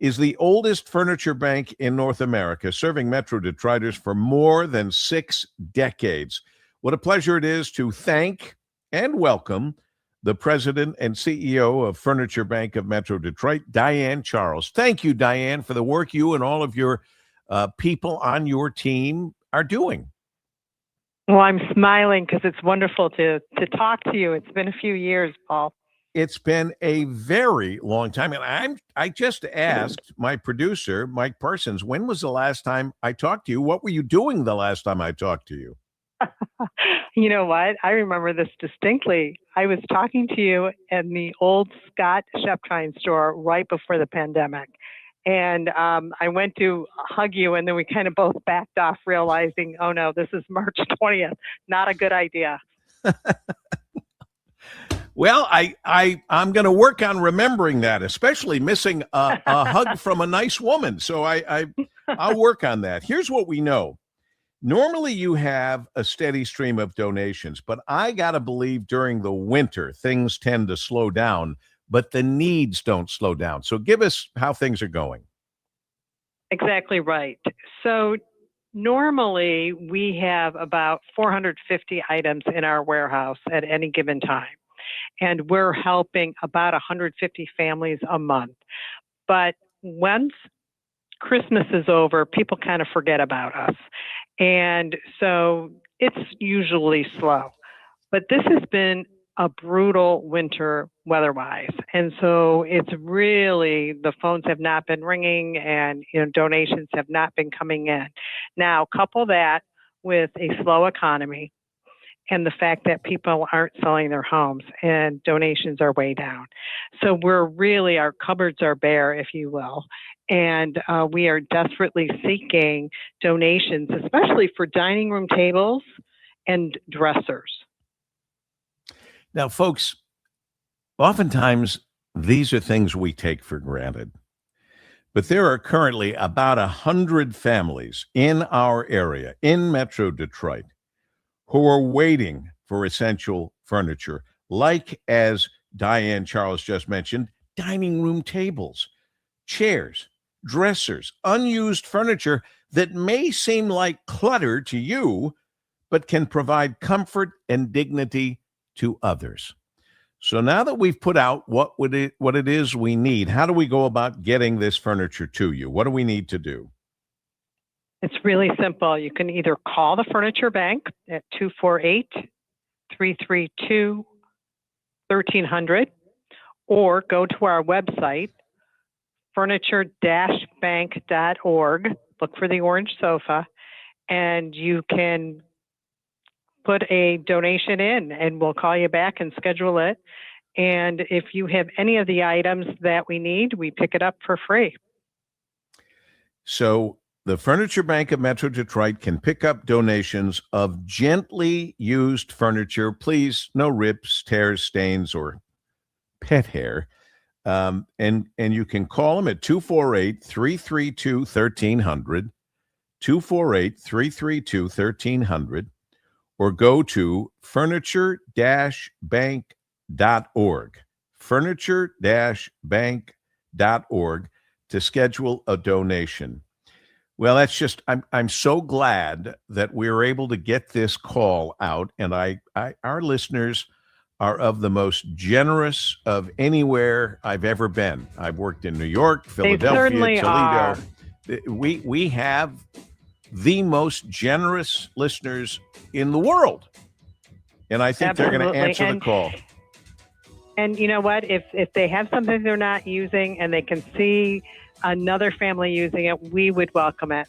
is the oldest furniture bank in North America, serving Metro Detroiters for more than 6 decades. What a pleasure it is to thank and welcome the president and CEO of Furniture Bank of Metro Detroit, Diane Charles. Thank you, Diane, for the work you and all of your people on your team are doing. Well, I'm smiling because it's wonderful to talk to you. It's been a few years, Paul. It's been a very long time. And I just asked my producer, Mike Parsons, when was the last time I talked to you? What were you doing the last time I talked to you? You know what? I remember this distinctly. I was talking to you in the old Scott Sheptine store right before the pandemic. And I went to hug you, and then we kind of both backed off, realizing, oh no, this is March 20th. Not a good idea. Well, I'm going to work on remembering that, especially missing a hug from a nice woman. So I'll work on that. Here's what we know. Normally you have a steady stream of donations, but I got to believe during the winter, things tend to slow down, but the needs don't slow down. So give us how things are going. Exactly right. So normally we have about 450 items in our warehouse at any given time, and we're helping about 150 families a month. But once Christmas is over, people kind of forget about us. And so it's usually slow. But this has been a brutal winter weather-wise. And so it's really, the phones have not been ringing and donations have not been coming in. Now, couple that with a slow economy and the fact that people aren't selling their homes and donations are way down. So our cupboards are bare, if you will. And we are desperately seeking donations, especially for dining room tables and dressers. Now, folks, oftentimes these are things we take for granted. But there are currently about 100 families in our area, in Metro Detroit, who are waiting for essential furniture, like, as Diane Charles just mentioned, dining room tables, chairs, dressers, unused furniture that may seem like clutter to you, but can provide comfort and dignity to others. So now that we've put out what it is we need, how do we go about getting this furniture to you? What do we need to do? It's really simple. You can either call the Furniture Bank at 248-332-1300 or go to our website, furniture-bank.org. Look for the orange sofa, and you can put a donation in, and we'll call you back and schedule it. And if you have any of the items that we need, we pick it up for free. So the Furniture Bank of Metro Detroit can pick up donations of gently used furniture. Please, no rips, tears, stains, or pet hair. And you can call them at 248-332-1300, 248-332-1300, or go to furniture-bank.org, furniture-bank.org to schedule a donation. Well, that's just, I'm so glad that we were able to get this call out, and our listeners are of the most generous of anywhere I've ever been. I've worked in New York, Philadelphia, Toledo. We have the most generous listeners in the world, and I think Absolutely. They're going to answer the call. And you know what? If they have something they're not using and they can see another family using it, we would welcome it.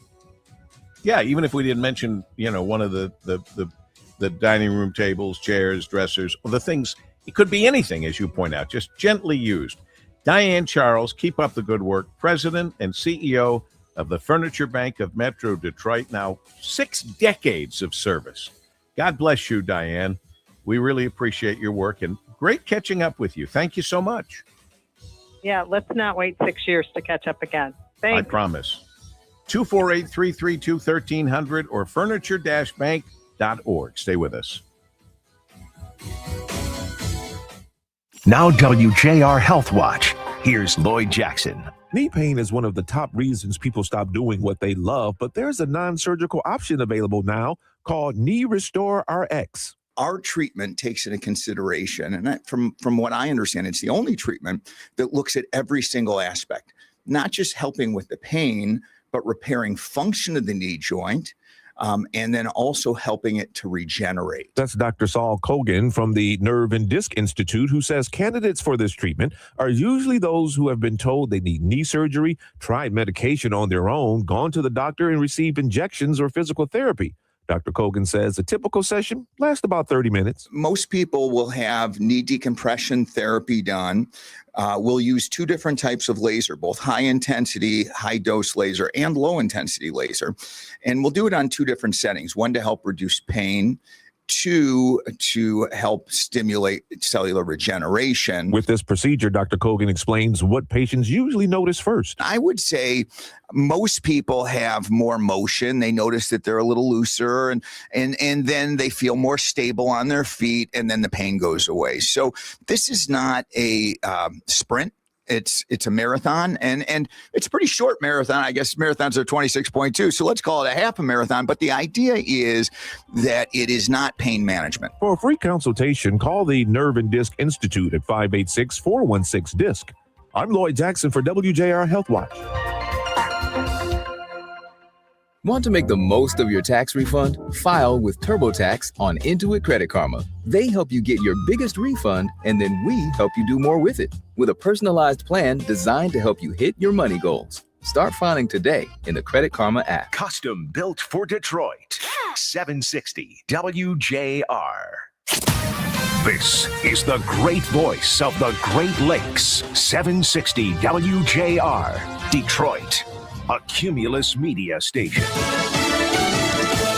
Yeah, even if we didn't mention, one of the dining room tables, chairs, dressers, or the things, it could be anything, as you point out, just gently used. Diane Charles, keep up the good work, President and CEO of the Furniture Bank of Metro Detroit, now 6 decades of service. God bless you, Diane. We really appreciate your work, and great catching up with you. Thank you so much. Yeah, let's not wait 6 years to catch up again. Thanks. I promise. 248-332-1300 or furniture-bank.org. Stay with us. Now WJR Health Watch. Here's Lloyd Jackson. Knee pain is one of the top reasons people stop doing what they love, but there's a non-surgical option available now called Knee Restore RX. Our treatment takes into consideration, and from what I understand, it's the only treatment that looks at every single aspect, not just helping with the pain, but repairing function of the knee joint, and then also helping it to regenerate. That's Dr. Saul Kogan from the Nerve and Disc Institute, who says candidates for this treatment are usually those who have been told they need knee surgery, tried medication on their own, gone to the doctor, and received injections or physical therapy. Dr. Kogan says a typical session lasts about 30 minutes. Most people will have knee decompression therapy done. We'll use 2 different types of laser, both high intensity, high dose laser and low intensity laser. And we'll do it on 2 different settings, one to help reduce pain, two, to help stimulate cellular regeneration. With this procedure, Dr. Kogan explains what patients usually notice first. I would say most people have more motion. They notice that they're a little looser, and then they feel more stable on their feet, and then the pain goes away. So this is not a sprint. It's a marathon, and it's a pretty short marathon. I guess marathons are 26.2, so let's call it a half a marathon. But the idea is that it is not pain management. For a free consultation, call the Nerve and Disc Institute at 586-416-DISC. I'm Lloyd Jackson for WJR Health Watch. Want to make the most of your tax refund? File with TurboTax on Intuit Credit Karma. They help you get your biggest refund, and then we help you do more with it with a personalized plan designed to help you hit your money goals. Start filing today in the Credit Karma app. Custom built for Detroit. 760 WJR. This is the great voice of the Great Lakes. 760 WJR. Detroit. A Cumulus media station.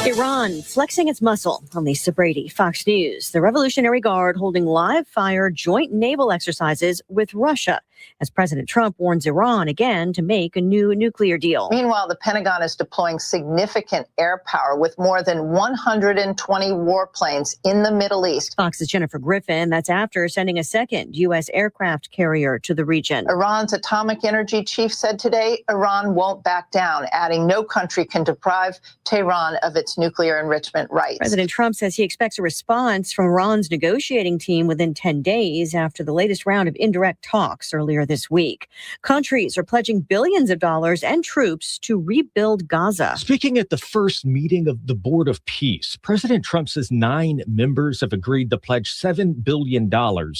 Iran flexing its muscle. On Lisa Brady, Fox News. The Revolutionary Guard holding live fire joint naval exercises with Russia as President Trump warns Iran again to make a new nuclear deal. Meanwhile, the Pentagon is deploying significant air power with more than 120 warplanes in the Middle East. Fox's Jennifer Griffin. That's after sending a second U.S. aircraft carrier to the region. Iran's atomic energy chief said today Iran won't back down, adding no country can deprive Tehran of its nuclear enrichment rights. President Trump says he expects a response from Iran's negotiating team within 10 days after the latest round of indirect talks earlier this week. Countries are pledging billions of dollars and troops to rebuild Gaza. Speaking at the first meeting of the Board of Peace, President Trump says 9 members have agreed to pledge $7 billion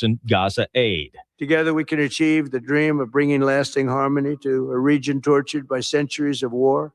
in Gaza aid. Together we can achieve the dream of bringing lasting harmony to a region tortured by centuries of war,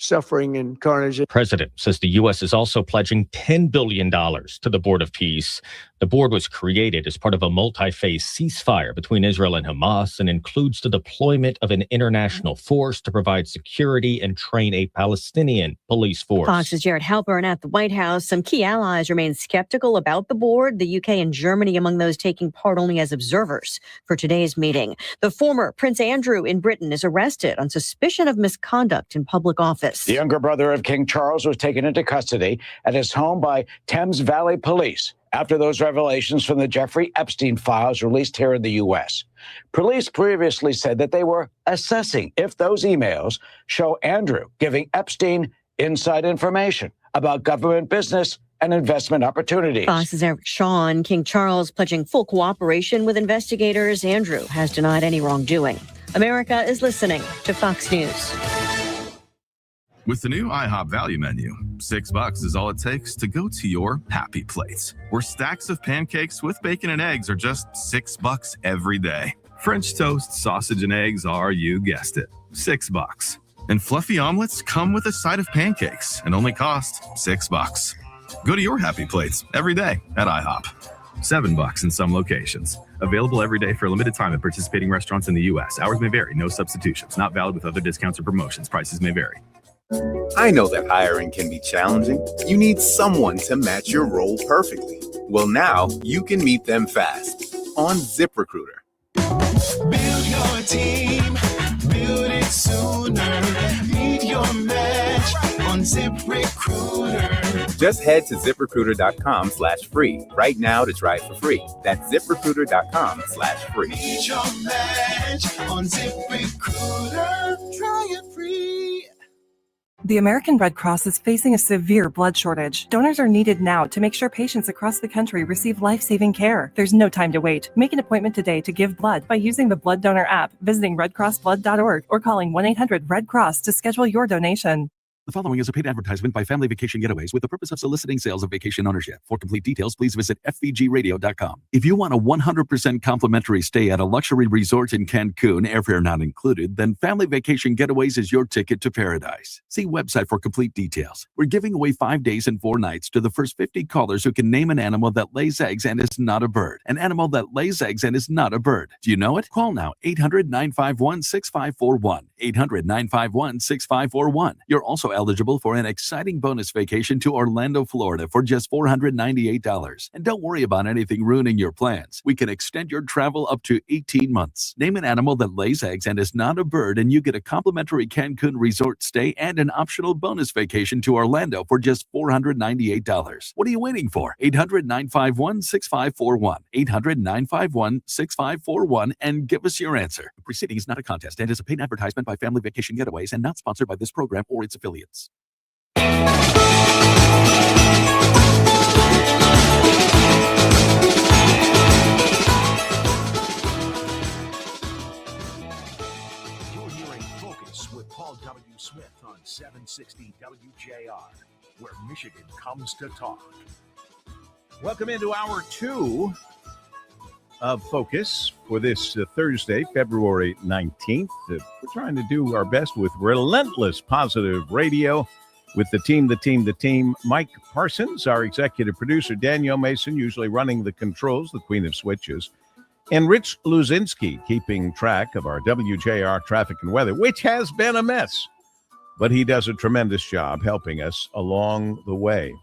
suffering, and carnage. The president says the U.S. is also pledging $10 billion to the Board of Peace. The board was created as part of a multi-phase ceasefire between Israel and Hamas and includes the deployment of an international force to provide security and train a Palestinian police force. Fox's Jared Halpern at the White House. Some key allies remain skeptical about the board, the UK and Germany among those taking part only as observers for today's meeting. The former Prince Andrew in Britain is arrested on suspicion of misconduct in public office. The younger brother of King Charles was taken into custody at his home by Thames Valley Police after those revelations from the Jeffrey Epstein files released here in the U.S. Police previously said that they were assessing if those emails show Andrew giving Epstein inside information about government business and investment opportunities. Fox's Eric Shawn. King Charles pledging full cooperation with investigators. Andrew has denied any wrongdoing. America is listening to Fox News. With the new IHOP value menu, $6 is all it takes to go to your happy place, where stacks of pancakes with bacon and eggs are just $6 every day. French toast, sausage, and eggs are, you guessed it, $6. And fluffy omelets come with a side of pancakes and only cost $6. Go to your happy place every day at IHOP. $7 in some locations. Available every day for a limited time at participating restaurants in the U.S. Hours may vary. No substitutions. Not valid with other discounts or promotions. Prices may vary. I know that hiring can be challenging. You need someone to match your role perfectly. Well, now you can meet them fast on ZipRecruiter. Build your team, build it sooner. Meet your match on ZipRecruiter. Just head to ZipRecruiter.com/free right now to try it for free. That's ZipRecruiter.com/free. Meet your match on ZipRecruiter. Try it free. The American Red Cross is facing a severe blood shortage. Donors are needed now to make sure patients across the country receive life-saving care. There's no time to wait. Make an appointment today to give blood by using the Blood Donor app, visiting redcrossblood.org, or calling 1-800-RED-CROSS to schedule your donation. The following is a paid advertisement by Family Vacation Getaways with the purpose of soliciting sales of vacation ownership. For complete details, please visit FVGradio.com. If you want a 100% complimentary stay at a luxury resort in Cancun, airfare not included, then Family Vacation Getaways is your ticket to paradise. See website for complete details. We're giving away 5 days and 4 nights to the first 50 callers who can name an animal that lays eggs and is not a bird. An animal that lays eggs and is not a bird. Do you know it? Call now, 800-951-6541. 800-951-6541. You're also eligible for an exciting bonus vacation to Orlando, Florida for just $498. And don't worry about anything ruining your plans. We can extend your travel up to 18 months. Name an animal that lays eggs and is not a bird, and you get a complimentary Cancun resort stay and an optional bonus vacation to Orlando for just $498. What are you waiting for? 800-951-6541. 800-951-6541 and give us your answer. The proceeding is not a contest and is a paid advertisement by Family Vacation Getaways and not sponsored by this program or its affiliates. You're hearing Focus with Paul W. Smith on 760 WJR, where Michigan comes to talk. Welcome into hour 2 of Focus for this Thursday, February 19th. We're trying to do our best with relentless positive radio with the team. Mike Parsons, our executive producer, Danielle Mason, usually running the controls, the queen of switches, and Rich Luzinski keeping track of our WJR traffic and weather, which has been a mess, but he does a tremendous job helping us along the way.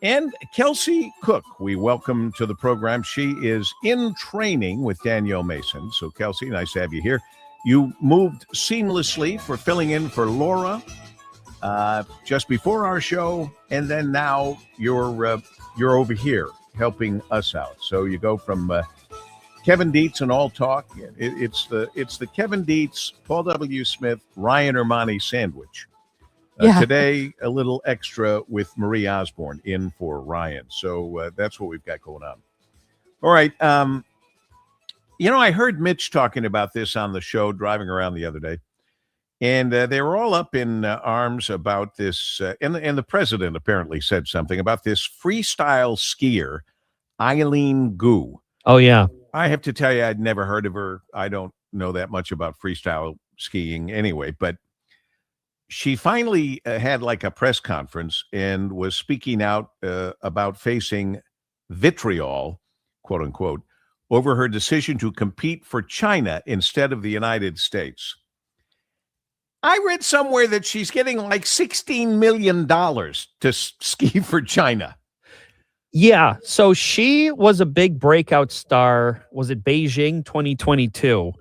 And Kelsey Cook, we welcome to the program. She is in training with Danielle Mason. So, Kelsey, nice to have you here. You moved seamlessly for filling in for Laura just before our show, and then now you're over here helping us out. So you go from Kevin Dietz and All Talk. It's the Kevin Dietz, Paul W. Smith, Ryan Ermani sandwich. Today, a little extra with Marie Osborne in for Ryan. So that's what we've got going on. All right. I heard Mitch talking about this on the show driving around the other day. And they were all up in arms about this. And the president apparently said something about this freestyle skier, Eileen Gu. Oh, yeah. I have to tell you, I'd never heard of her. I don't know that much about freestyle skiing anyway, but she finally had like a press conference and was speaking out about facing vitriol, quote unquote, over her decision to compete for China instead of the United States. I read somewhere that she's getting like $16 million to ski for China. Yeah. So she was a big breakout star. Was it Beijing 2022?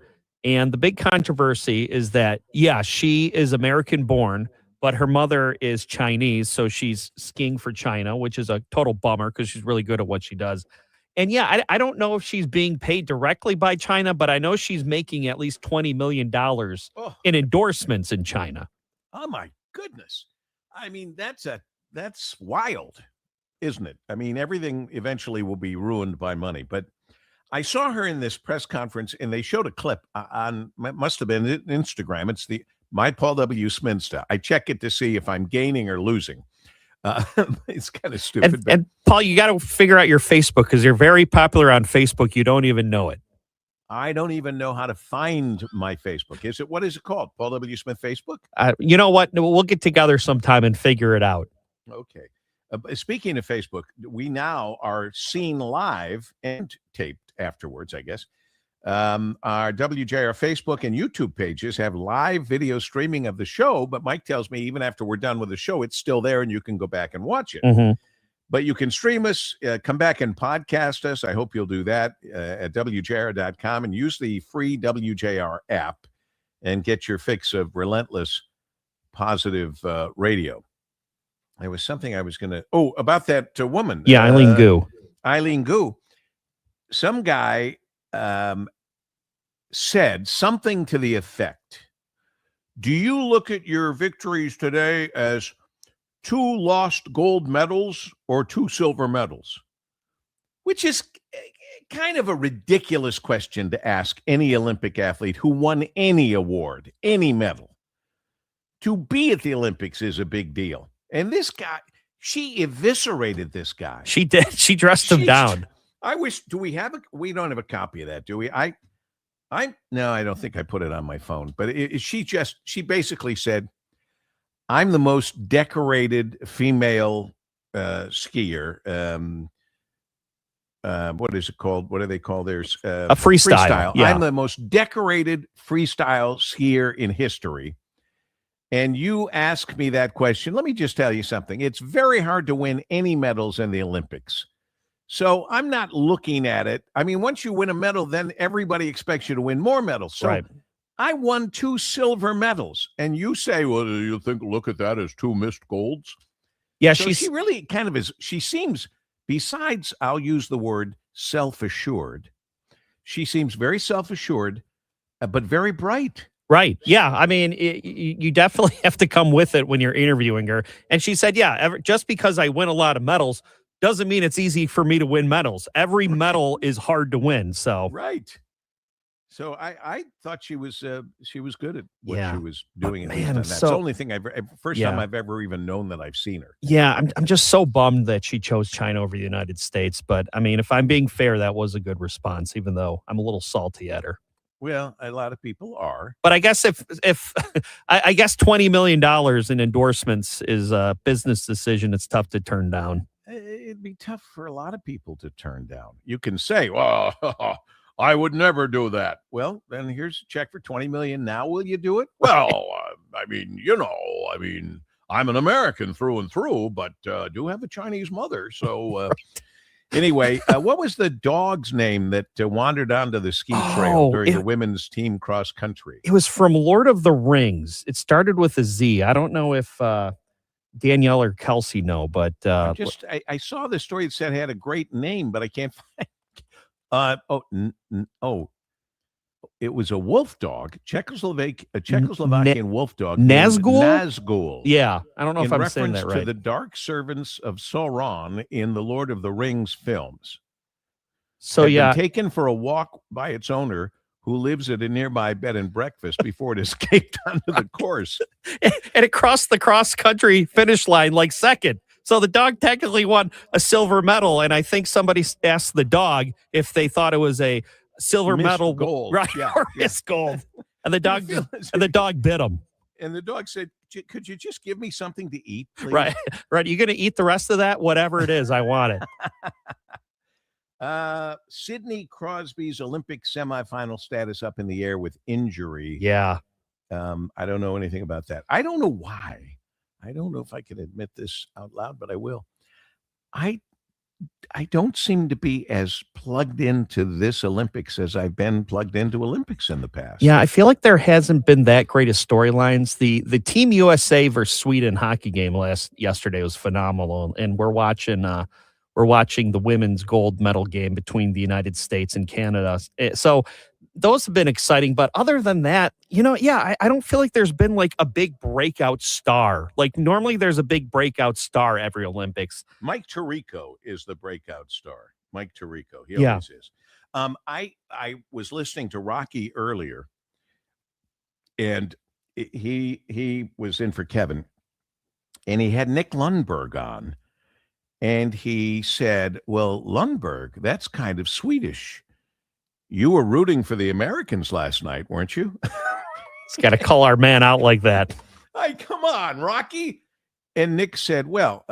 And the big controversy is that, yeah, she is American born, but her mother is Chinese. So she's skiing for China, which is a total bummer because she's really good at what she does. And yeah, I don't know if she's being paid directly by China, but I know she's making at least $20 million in endorsements in China. Oh, my goodness. I mean, that's wild, isn't it? I mean, everything eventually will be ruined by money, but I saw her in this press conference, and they showed a clip on, must have been Instagram. It's my Paul W. Smithsta. I check it to see if I'm gaining or losing. It's kind of stupid. And Paul, you got to figure out your Facebook because you're very popular on Facebook. You don't even know it. I don't even know how to find my Facebook. What is it called? Paul W. Smith Facebook? You know what? We'll get together sometime and figure it out. Okay. Speaking of Facebook, we now are seen live and taped afterwards, I guess. Our WJR Facebook and YouTube pages have live video streaming of the show, but Mike tells me even after we're done with the show, it's still there and you can go back and watch it. Mm-hmm. But you can stream us, come back and podcast us. I hope you'll do that at WJR.com and use the free WJR app and get your fix of relentless positive radio. There was something I was going to... Oh, about that woman. Yeah, Eileen Gu. Eileen Gu. Some guy said something to the effect, do you look at your victories today as 2 lost gold medals or 2 silver medals? Which is kind of a ridiculous question to ask any Olympic athlete who won any award, any medal. To be at the Olympics is a big deal. And this guy, she eviscerated this guy. She did. She dressed him down. I wish, we don't have a copy of that, do we? No, I don't think I put it on my phone, but she basically said, I'm the most decorated female skier. What is it called? What do they call theirs? A freestyle. Yeah. I'm the most decorated freestyle skier in history. and you ask me that question, let me just tell you something. It's very hard to win any medals in the Olympics. So I'm not looking at it. I mean, once you win a medal, then everybody expects you to win more medals. So Right. I won 2 silver medals. And you say, well, do you look at that as 2 missed golds? Yeah, So she really kind of is. She seems, besides, I'll use the word self-assured, she seems very self-assured, but very bright. Right. Yeah. I mean, you definitely have to come with it when you're interviewing her. And she said, yeah, just because I win a lot of medals doesn't mean it's easy for me to win medals. Every medal is hard to win. So, Right. So I thought she was good at what Yeah. she was doing. At man, least on I'm that. It's so- the only thing first time Yeah. I've ever even known that I've seen her. yeah, I'm just so bummed that she chose China over the United States. But I mean, if I'm being fair, that was a good response, even though I'm a little salty at her. Well, a lot of people are. But I guess if I guess $20 million in endorsements is a business decision, it's tough to turn down. It'd be tough for a lot of people to turn down. You can say, well, I would never do that. Well, then here's a check for $20 million. Now, will you do it? Well, I mean, I'm an American through and through, but do have a Chinese mother. So anyway, what was the dog's name that wandered onto the ski trail during the women's team cross country? It was from Lord of the Rings. It started with a Z. I don't know if Danielle or Kelsey know, but I saw the story that said it had a great name, but I can't find. It was a wolf dog, Czechoslovakian wolf dog, named Nazgul? Nazgul. Yeah, I don't know if in I'm saying reference that right. to the dark servants of Sauron in the Lord of the Rings films. So Had yeah, been taken for a walk by its owner, who lives at a nearby bed and breakfast, before it escaped onto the course. and it crossed the cross-country finish line like second. So the dog technically won a silver medal, and I think somebody asked the dog if they thought it was a silver Missed medal, gold. right? Yeah, or yeah. missed gold, and the dog bit him. And the dog said, could you just give me something to eat, please? Right, right. You gonna eat the rest of that? Whatever it is, I want it. Sidney Crosby's Olympic semifinal status up in the air with injury. Yeah. I don't know anything about that. I don't know why. I don't know if I can admit this out loud, but I will. I don't seem to be as plugged into this Olympics as I've been plugged into Olympics in the past. Yeah, I feel like there hasn't been that great of storylines. The Team USA versus Sweden hockey game yesterday was phenomenal, and we're watching the women's gold medal game between the United States and Canada. So those have been exciting. But other than that, I don't feel like there's been like a big breakout star. Like normally there's a big breakout star every Olympics. Mike Tirico is the breakout star. Mike Tirico. He Yeah. always is. I was listening to Rocky earlier, and he was in for Kevin, and he had Nick Lundberg on. And he said, well, Lundberg, that's kind of Swedish. You were rooting for the Americans last night, weren't you? It's got to call our man out like that. Hey, come on, Rocky. And Nick said, well,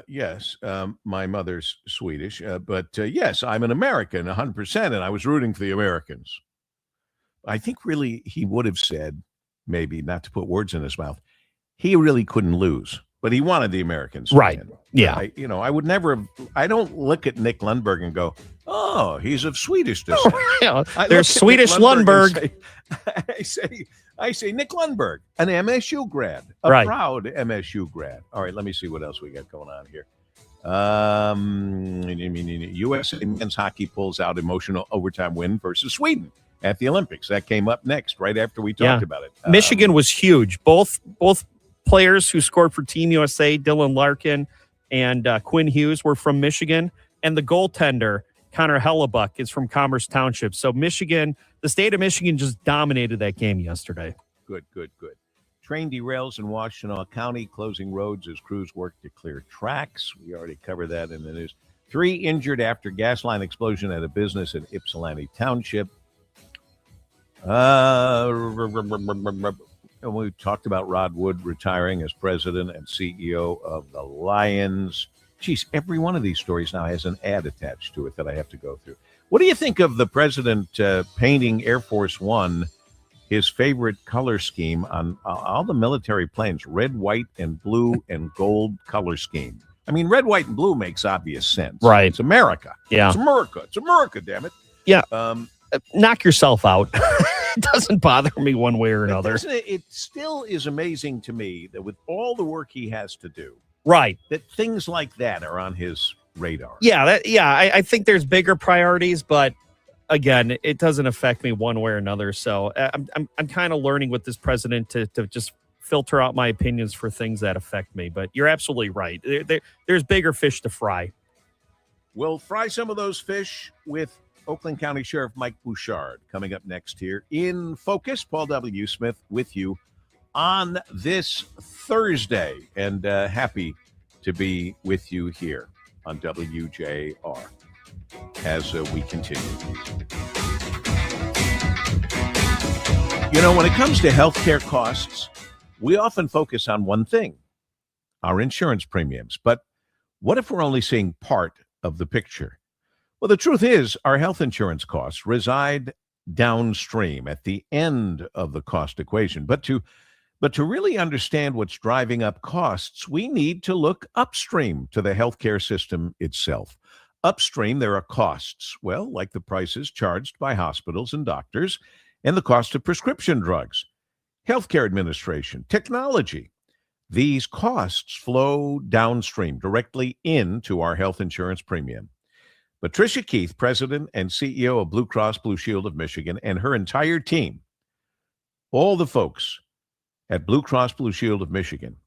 yes, my mother's Swedish, but yes, I'm an American 100%, and I was rooting for the Americans. I think really he would have said, maybe not to put words in his mouth, he really couldn't lose. But he wanted the Americans. Right. win. Yeah. I would never I don't look at Nick Lundberg and go, oh, he's of Swedish descent. Yeah, I there's look at Nick Swedish Lundberg. and I say Nick Lundberg, an MSU grad, a Right. proud MSU grad. All right, let me see what else we got going on here. USA men's hockey pulls out emotional overtime win versus Sweden at the Olympics. That came up next, right after we talked about it. Michigan was huge. Both players who scored for Team USA, Dylan Larkin and Quinn Hughes, were from Michigan. And the goaltender, Connor Hellebuck, is from Commerce Township. So Michigan, the state of Michigan just dominated that game yesterday. Good. Train derails in Washtenaw County, closing roads as crews work to clear tracks. We already covered that in the news. 3 injured after gas line explosion at a business in Ypsilanti Township. And we talked about Rod Wood retiring as president and CEO of the Lions. Geez, every one of these stories now has an ad attached to it that I have to go through. What do you think of the president painting Air Force One his favorite color scheme on all the military planes, red, white, and blue and gold color scheme. I mean, red, white, and blue makes obvious sense. Right. It's America. Yeah. It's America. It's America, damn it. Yeah. Knock yourself out. It doesn't bother me one way or another. It still is amazing to me that with all the work he has to do, right, that things like that are on his radar. Yeah, I think there's bigger priorities, but again, it doesn't affect me one way or another. So I'm kind of learning with this president to just filter out my opinions for things that affect me. But you're absolutely right. There's bigger fish to fry. We'll fry some of those fish with Oakland County Sheriff Mike Bouchard coming up next here in Focus. Paul W. Smith with you on this Thursday, and happy to be with you here on WJR as we continue. You know, when it comes to healthcare costs, we often focus on one thing, our insurance premiums. But what if we're only seeing part of the picture? Well, the truth is our health insurance costs reside downstream at the end of the cost equation. But to really understand what's driving up costs, we need to look upstream to the healthcare system itself. Upstream, there are costs, well, like the prices charged by hospitals and doctors and the cost of prescription drugs, healthcare administration, technology. These costs flow downstream directly into our health insurance premium. Patricia Keith, President and CEO of Blue Cross Blue Shield of Michigan, and her entire team, all the folks at Blue Cross Blue Shield of Michigan,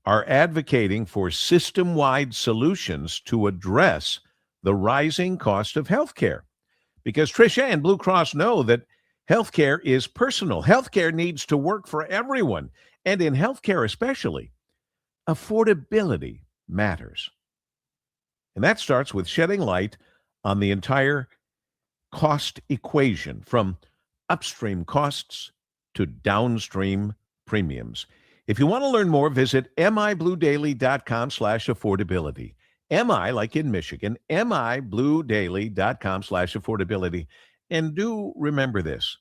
are advocating for system-wide solutions to address the rising cost of healthcare. Because Tricia and Blue Cross know that healthcare is personal. Healthcare needs to work for everyone. And in healthcare especially, affordability matters. And that starts with shedding light on the entire cost equation, from upstream costs to downstream premiums. If you want to learn more, visit mibluedaily.com/affordability. MI, like in Michigan, mibluedaily.com/affordability. And do remember this.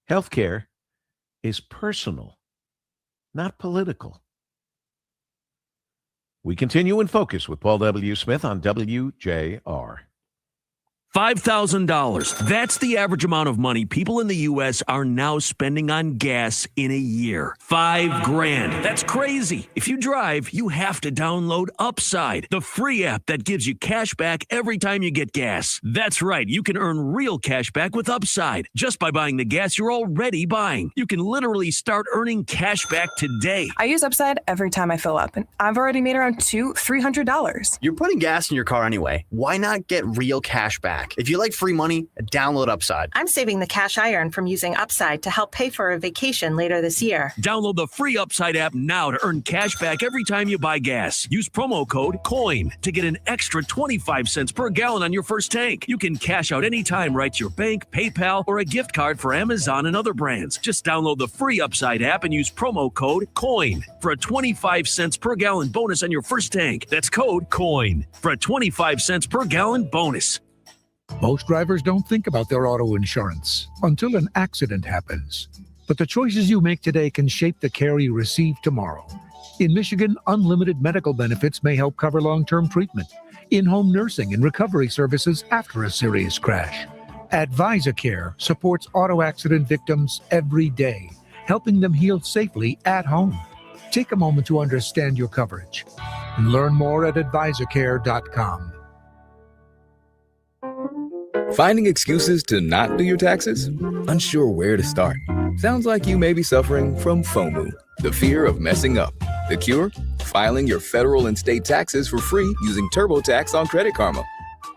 Healthcare is personal, not political. We continue in Focus with Paul W. Smith on WJR. $5,000. That's the average amount of money people in the U.S. are now spending on gas in a year. $5,000. That's crazy. If you drive, you have to download Upside, the free app that gives you cash back every time you get gas. That's right. You can earn real cash back with Upside just by buying the gas you're already buying. You can literally start earning cash back today. I use Upside every time I fill up, and I've already made around $200-$300. You're putting gas in your car anyway. Why not get real cash back? If you like free money, download Upside. I'm saving the cash I earn from using Upside to help pay for a vacation later this year. Download the free Upside app now to earn cash back every time you buy gas. Use promo code COIN to get an extra 25 cents per gallon on your first tank. You can cash out anytime right to your bank, PayPal, or a gift card for Amazon and other brands. Just download the free Upside app and use promo code COIN for a 25 cents per gallon bonus on your first tank. That's code COIN for a 25 cents per gallon bonus. Most drivers don't think about their auto insurance until an accident happens. But the choices you make today can shape the care you receive tomorrow. In Michigan, unlimited medical benefits may help cover long-term treatment, in-home nursing and recovery services after a serious crash. AdvisaCare supports auto accident victims every day, helping them heal safely at home. Take a moment to understand your coverage and learn more at advisacare.com. Finding excuses to not do your taxes? Unsure where to start? Sounds like you may be suffering from FOMO, the fear of messing up. The cure? Filing your federal and state taxes for free using TurboTax on Credit Karma.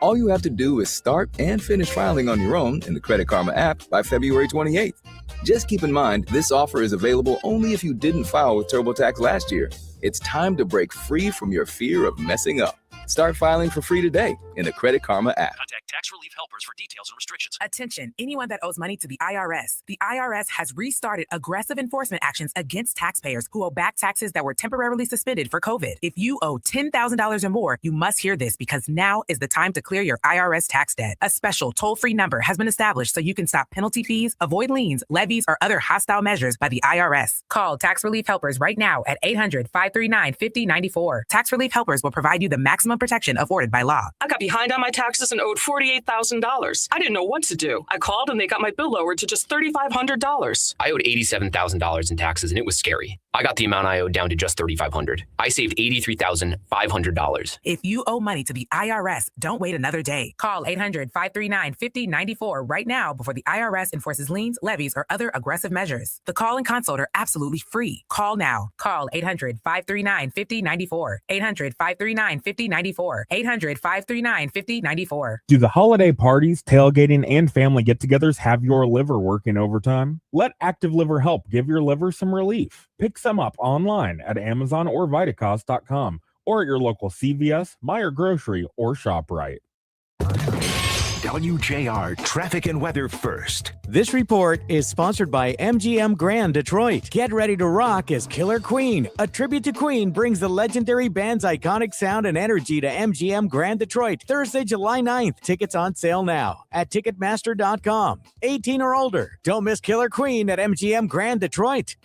All you have to do is start and finish filing on your own in the Credit Karma app by February 28th. Just keep in mind, this offer is available only if you didn't file with TurboTax last year. It's time to break free from your fear of messing up. Start filing for free today in the Credit Karma app. Contact Tax Relief Helpers for details and restrictions. Attention, anyone that owes money to the IRS. The IRS has restarted aggressive enforcement actions against taxpayers who owe back taxes that were temporarily suspended for COVID. If you owe $10,000 or more, you must hear this because now is the time to clear your IRS tax debt. A special toll-free number has been established so you can stop penalty fees, avoid liens, levies, or other hostile measures by the IRS. Call Tax Relief Helpers right now at 800-539-5094. Tax Relief Helpers will provide you the maximum protection afforded by law. I got behind on my taxes and owed $48,000. I didn't know what to do. I called and they got my bill lowered to just $3,500. I owed $87,000 in taxes and it was scary. I got the amount I owed down to just $3,500. I saved $83,500. If you owe money to the IRS, don't wait another day. Call 800-539-5094 right now before the IRS enforces liens, levies, or other aggressive measures. The call and consult are absolutely free. Call now. Call 800-539-5094. 800-539-5094. 800-539-5094. Do the holiday parties, tailgating, and family get-togethers have your liver working overtime? Let Active Liver help give your liver some relief. Pick some up online at Amazon or Vitacost.com or at your local CVS, Meijer Grocery, or ShopRite. WJR Traffic and Weather First. This report is sponsored by MGM Grand Detroit. Get ready to rock as Killer Queen. A tribute to Queen brings the legendary band's iconic sound and energy to MGM Grand Detroit Thursday, July 9th. Tickets on sale now at Ticketmaster.com. 18 or older. Don't miss Killer Queen at MGM Grand Detroit.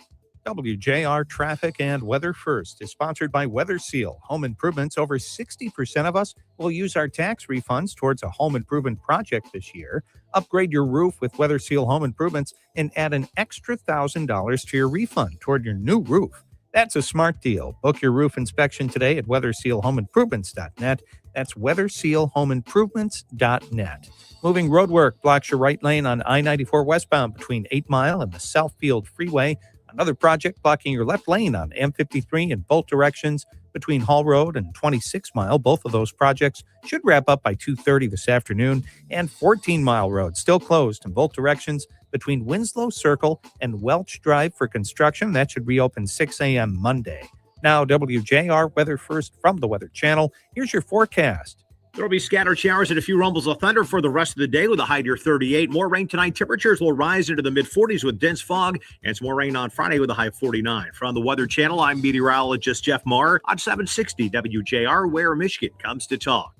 WJR Traffic and Weather First is sponsored by Weather Seal Home Improvements. Over 60% of us will use our tax refunds towards a home improvement project this year. Upgrade your roof with Weather Seal Home Improvements and add an extra $1,000 to your refund toward your new roof. That's a smart deal. Book your roof inspection today at WeatherSealHomeImprovements.net. That's WeatherSealHomeImprovements.net. Moving roadwork blocks your right lane on I-94 westbound between 8 Mile and the Southfield Freeway. Another project blocking your left lane on M53 in both directions between Hall Road and 26 Mile. Both of those projects should wrap up by 2:30 this afternoon. And 14 Mile Road still closed in both directions between Winslow Circle and Welch Drive for construction. That should reopen 6 a.m. Monday. Now, WJR Weather First from the Weather Channel. Here's your forecast. There will be scattered showers and a few rumbles of thunder for the rest of the day with a high near 38. More rain tonight. Temperatures will rise into the mid-40s with dense fog, and some more rain on Friday with a high of 49. From the Weather Channel, I'm meteorologist Jeff Marr on 760 WJR, where Michigan comes to talk.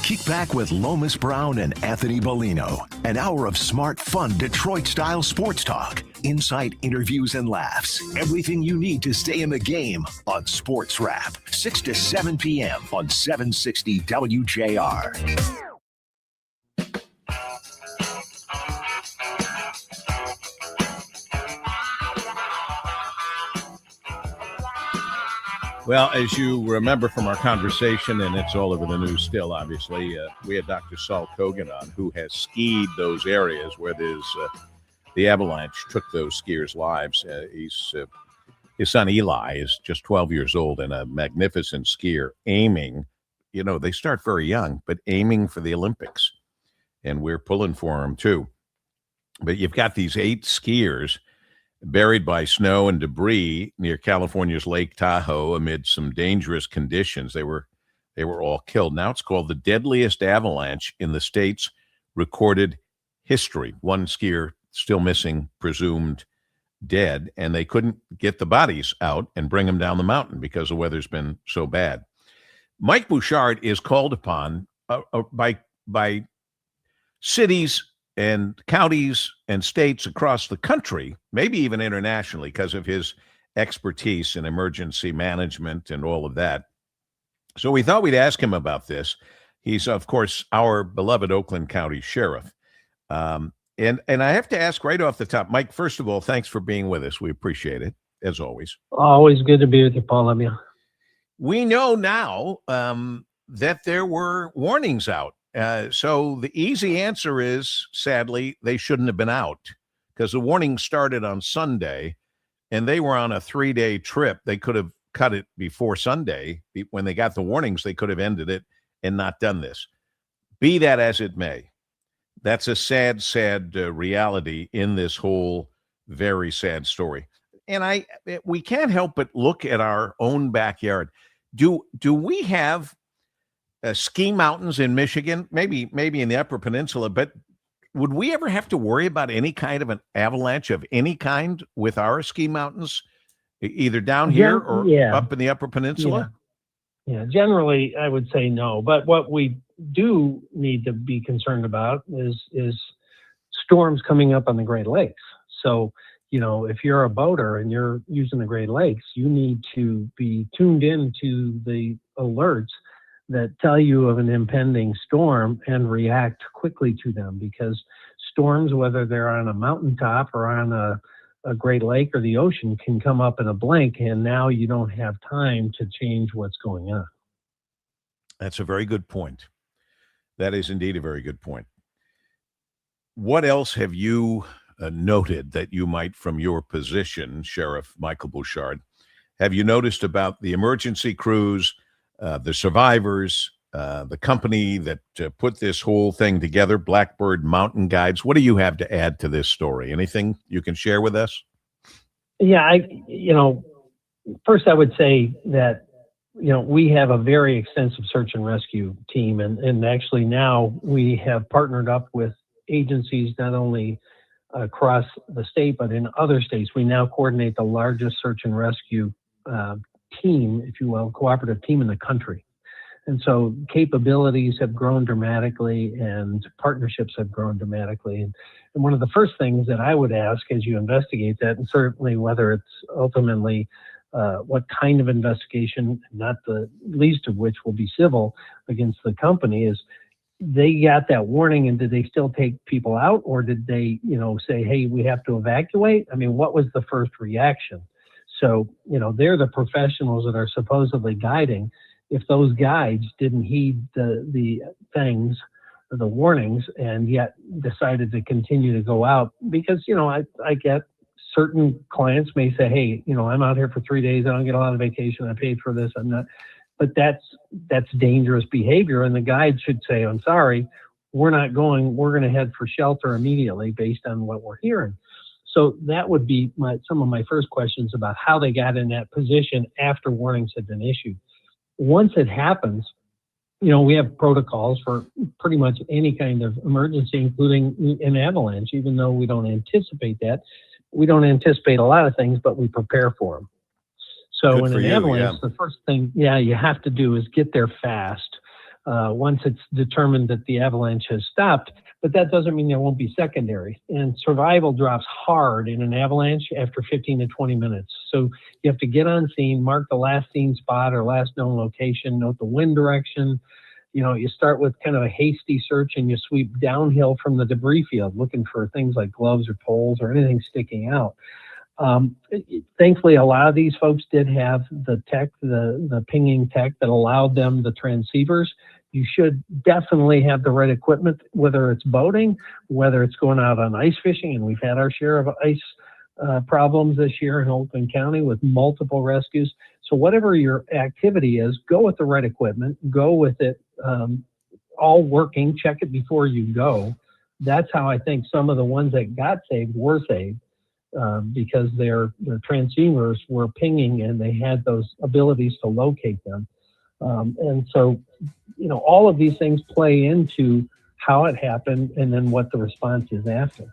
Kick back with Lomas Brown and Anthony Bellino. An hour of smart, fun, Detroit-style sports talk. Insight, interviews, and laughs. Everything you need to stay in the game on Sports Wrap. 6 to 7 p.m. on 760 WJR. Well, as you remember from our conversation, and it's all over the news still, obviously, we had Dr. Saul Kogan on, who has skied those areas where there's the avalanche took those skiers' lives. His son Eli is just 12 years old and a magnificent skier, aiming, they start very young, but aiming for the Olympics. And we're pulling for him, too. But you've got these 8 skiers buried by snow and debris near California's Lake Tahoe amid some dangerous conditions. They were all killed. Now it's called the deadliest avalanche in the state's recorded history. One skier still missing, presumed dead, and they couldn't get the bodies out and bring them down the mountain because the weather's been so bad. Mike Bouchard is called upon by cities and counties and states across the country, maybe even internationally, because of his expertise in emergency management and all of that. So we thought we'd ask him about this. He's, of course, our beloved Oakland County Sheriff. And I have to ask right off the top, Mike, first of all, thanks for being with us. We appreciate it, as always. Always good to be with you, Paul. Love you. We know now that there were warnings out. So the easy answer is, sadly, they shouldn't have been out because the warnings started on Sunday and they were on a 3-day trip. They could have cut it before Sunday. When they got the warnings, they could have ended it and not done this. Be that as it may, that's a sad, sad reality in this whole very sad story. And we can't help but look at our own backyard. Do we have ski mountains in Michigan? Maybe in the Upper Peninsula, but would we ever have to worry about any kind of an avalanche of any kind with our ski mountains, either down here or up in the Upper Peninsula? Yeah, generally I would say no. But what we do need to be concerned about is storms coming up on the Great Lakes. So, if you're a boater and you're using the Great Lakes, you need to be tuned in to the alerts that tell you of an impending storm and react quickly to them, because storms, whether they're on a mountaintop or on a Great Lake or the ocean, can come up in a blink, and now you don't have time to change what's going on. That's a very good point. That is indeed a very good point. What else have you noted that you might, from your position, Sheriff Michael Bouchard, have you noticed about the emergency crews, the survivors, the company that put this whole thing together, Blackbird Mountain Guides? What do you have to add to this story? Anything you can share with us? Yeah, first I would say that, we have a very extensive search and rescue team, and actually now we have partnered up with agencies not only across the state, but in other states. We now coordinate the largest search and rescue team, if you will, cooperative team in the country. And so capabilities have grown dramatically and partnerships have grown dramatically. And one of the first things that I would ask as you investigate that, and certainly whether it's ultimately what kind of investigation, not the least of which will be civil against the company, is they got that warning, and did they still take people out, or did they, say, hey, we have to evacuate? I mean, what was the first reaction? So, they're the professionals that are supposedly guiding. If those guides didn't heed the things, the warnings, and yet decided to continue to go out, because, I get certain clients may say, hey, I'm out here for 3 days. I don't get a lot of vacation. I paid for this. I'm not. But that's dangerous behavior. And the guide should say, I'm sorry, we're not going. We're going to head for shelter immediately based on what we're hearing. So that would be some of my first questions about how they got in that position after warnings had been issued. Once it happens, we have protocols for pretty much any kind of emergency, including an avalanche, even though we don't anticipate that. We don't anticipate a lot of things, but we prepare for them. So in an avalanche, the first thing, you have to do is get there fast. Once it's determined that the avalanche has stopped, but that doesn't mean there won't be secondary. And survival drops hard in an avalanche after 15 to 20 minutes. So you have to get on scene, mark the last seen spot or last known location, note the wind direction. You start with kind of a hasty search and you sweep downhill from the debris field, looking for things like gloves or poles or anything sticking out. Thankfully, a lot of these folks did have the tech, the pinging tech that allowed them the transceivers. You should definitely have the right equipment, whether it's boating, whether it's going out on ice fishing, and we've had our share of ice problems this year in Oakland County with multiple rescues. So whatever your activity is, go with the right equipment, go with it all working, check it before you go. That's how I think some of the ones that got saved were saved. Because their transceivers were pinging and they had those abilities to locate them. And so, all of these things play into how it happened and then what the response is after.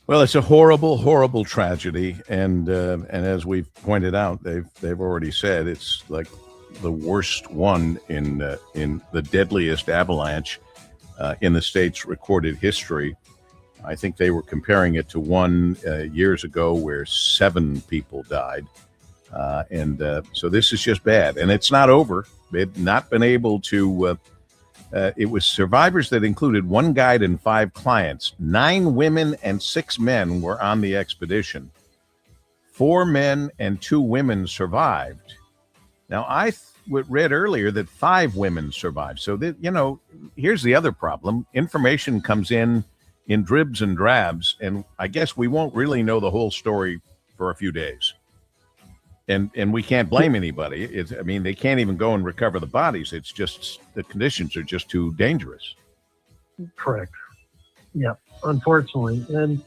Well, it's a horrible, horrible tragedy. And as we've pointed out, they've already said it's like the worst one in the deadliest avalanche in the state's recorded history. I think they were comparing it to one years ago where 7 people died. So this is just bad. And it's not over. They've not been able to. It was survivors that included 1 guide and 5 clients. 9 women and 6 men were on the expedition. 4 men and 2 women survived. Now, I read earlier that 5 women survived. So, here's the other problem. Information comes in dribs and drabs, and I guess we won't really know the whole story for a few days. And we can't blame anybody. They can't even go and recover the bodies. It's just the conditions are just too dangerous. Correct. Yeah, unfortunately. And,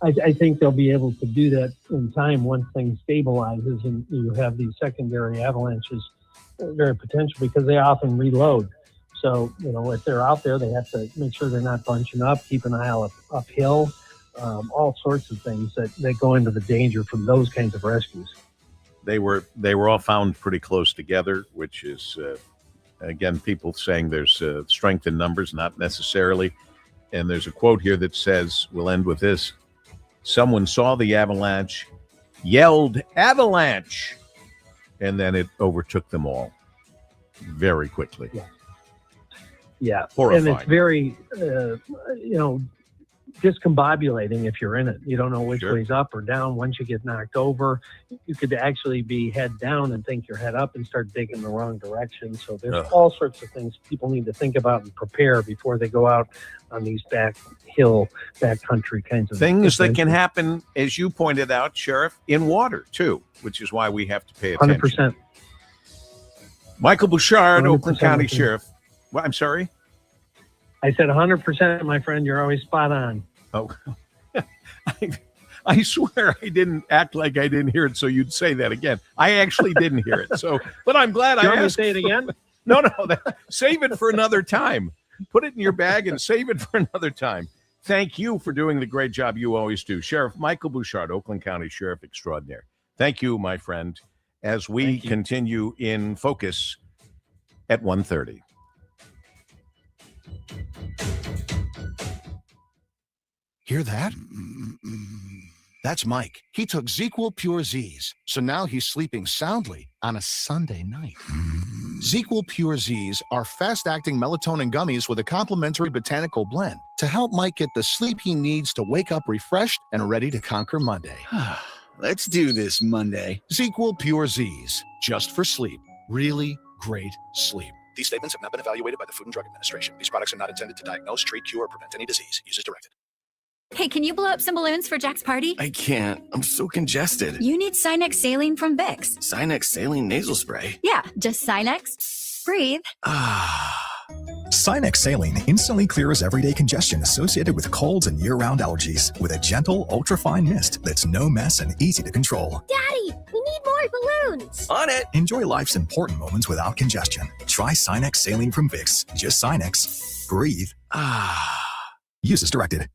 I think they'll be able to do that in time once things stabilizes and you have these secondary avalanches very potential because they often reload. So, if they're out there, they have to make sure they're not bunching up, keep an eye out uphill, all sorts of things that go into the danger from those kinds of rescues. They were all found pretty close together, which is, again, people saying there's strength in numbers, not necessarily. And there's a quote here that says, we'll end with this, someone saw the avalanche, yelled, "Avalanche!" and then it overtook them all very quickly. Yeah. Horrifying. And it's very, discombobulating if you're in it. You don't know which way's up or down. Once you get knocked over, you could actually be head down and think you're head up and start digging the wrong direction. So there's all sorts of things people need to think about and prepare before they go out on these backcountry kinds of things that can happen, as you pointed out, Sheriff, in water too, which is why we have to pay attention. 100%. Michael Bouchard, Oakland County okay. Sheriff. Well, I'm sorry? I said 100%, my friend. You're always spot on. Oh, I swear I didn't act like I didn't hear it, so you'd say that again. I actually didn't hear it. So, but I'm glad I asked. Say it again? No, save it for another time. Put it in your bag and save it for another time. Thank you for doing the great job you always do. Sheriff Michael Bouchard, Oakland County Sheriff Extraordinaire. Thank you, my friend, as we continue in Focus at 1:30. Hear that? That's Mike. He took ZzzQuil Pure Z's, so now he's sleeping soundly on a Sunday night. ZzzQuil Pure Z's are fast-acting melatonin gummies with a complementary botanical blend to help Mike get the sleep he needs to wake up refreshed and ready to conquer Monday. Let's do this Monday. ZzzQuil Pure Z's, just for sleep. Really great sleep. These statements have not been evaluated by the Food and Drug Administration. These products are not intended to diagnose, treat, cure, or prevent any disease. Use as directed. Hey, can you blow up some balloons for Jack's party? I can't. I'm so congested. You need Sinex Saline from Vicks. Sinex Saline Nasal Spray. Yeah, just Sinex. Breathe. Sinex Saline instantly clears everyday congestion associated with colds and year-round allergies with a gentle, ultra-fine mist that's no mess and easy to control. Daddy, we need more balloons. On it. Enjoy life's important moments without congestion. Try Sinex Saline from Vicks. Just Sinex. Breathe. Use as directed.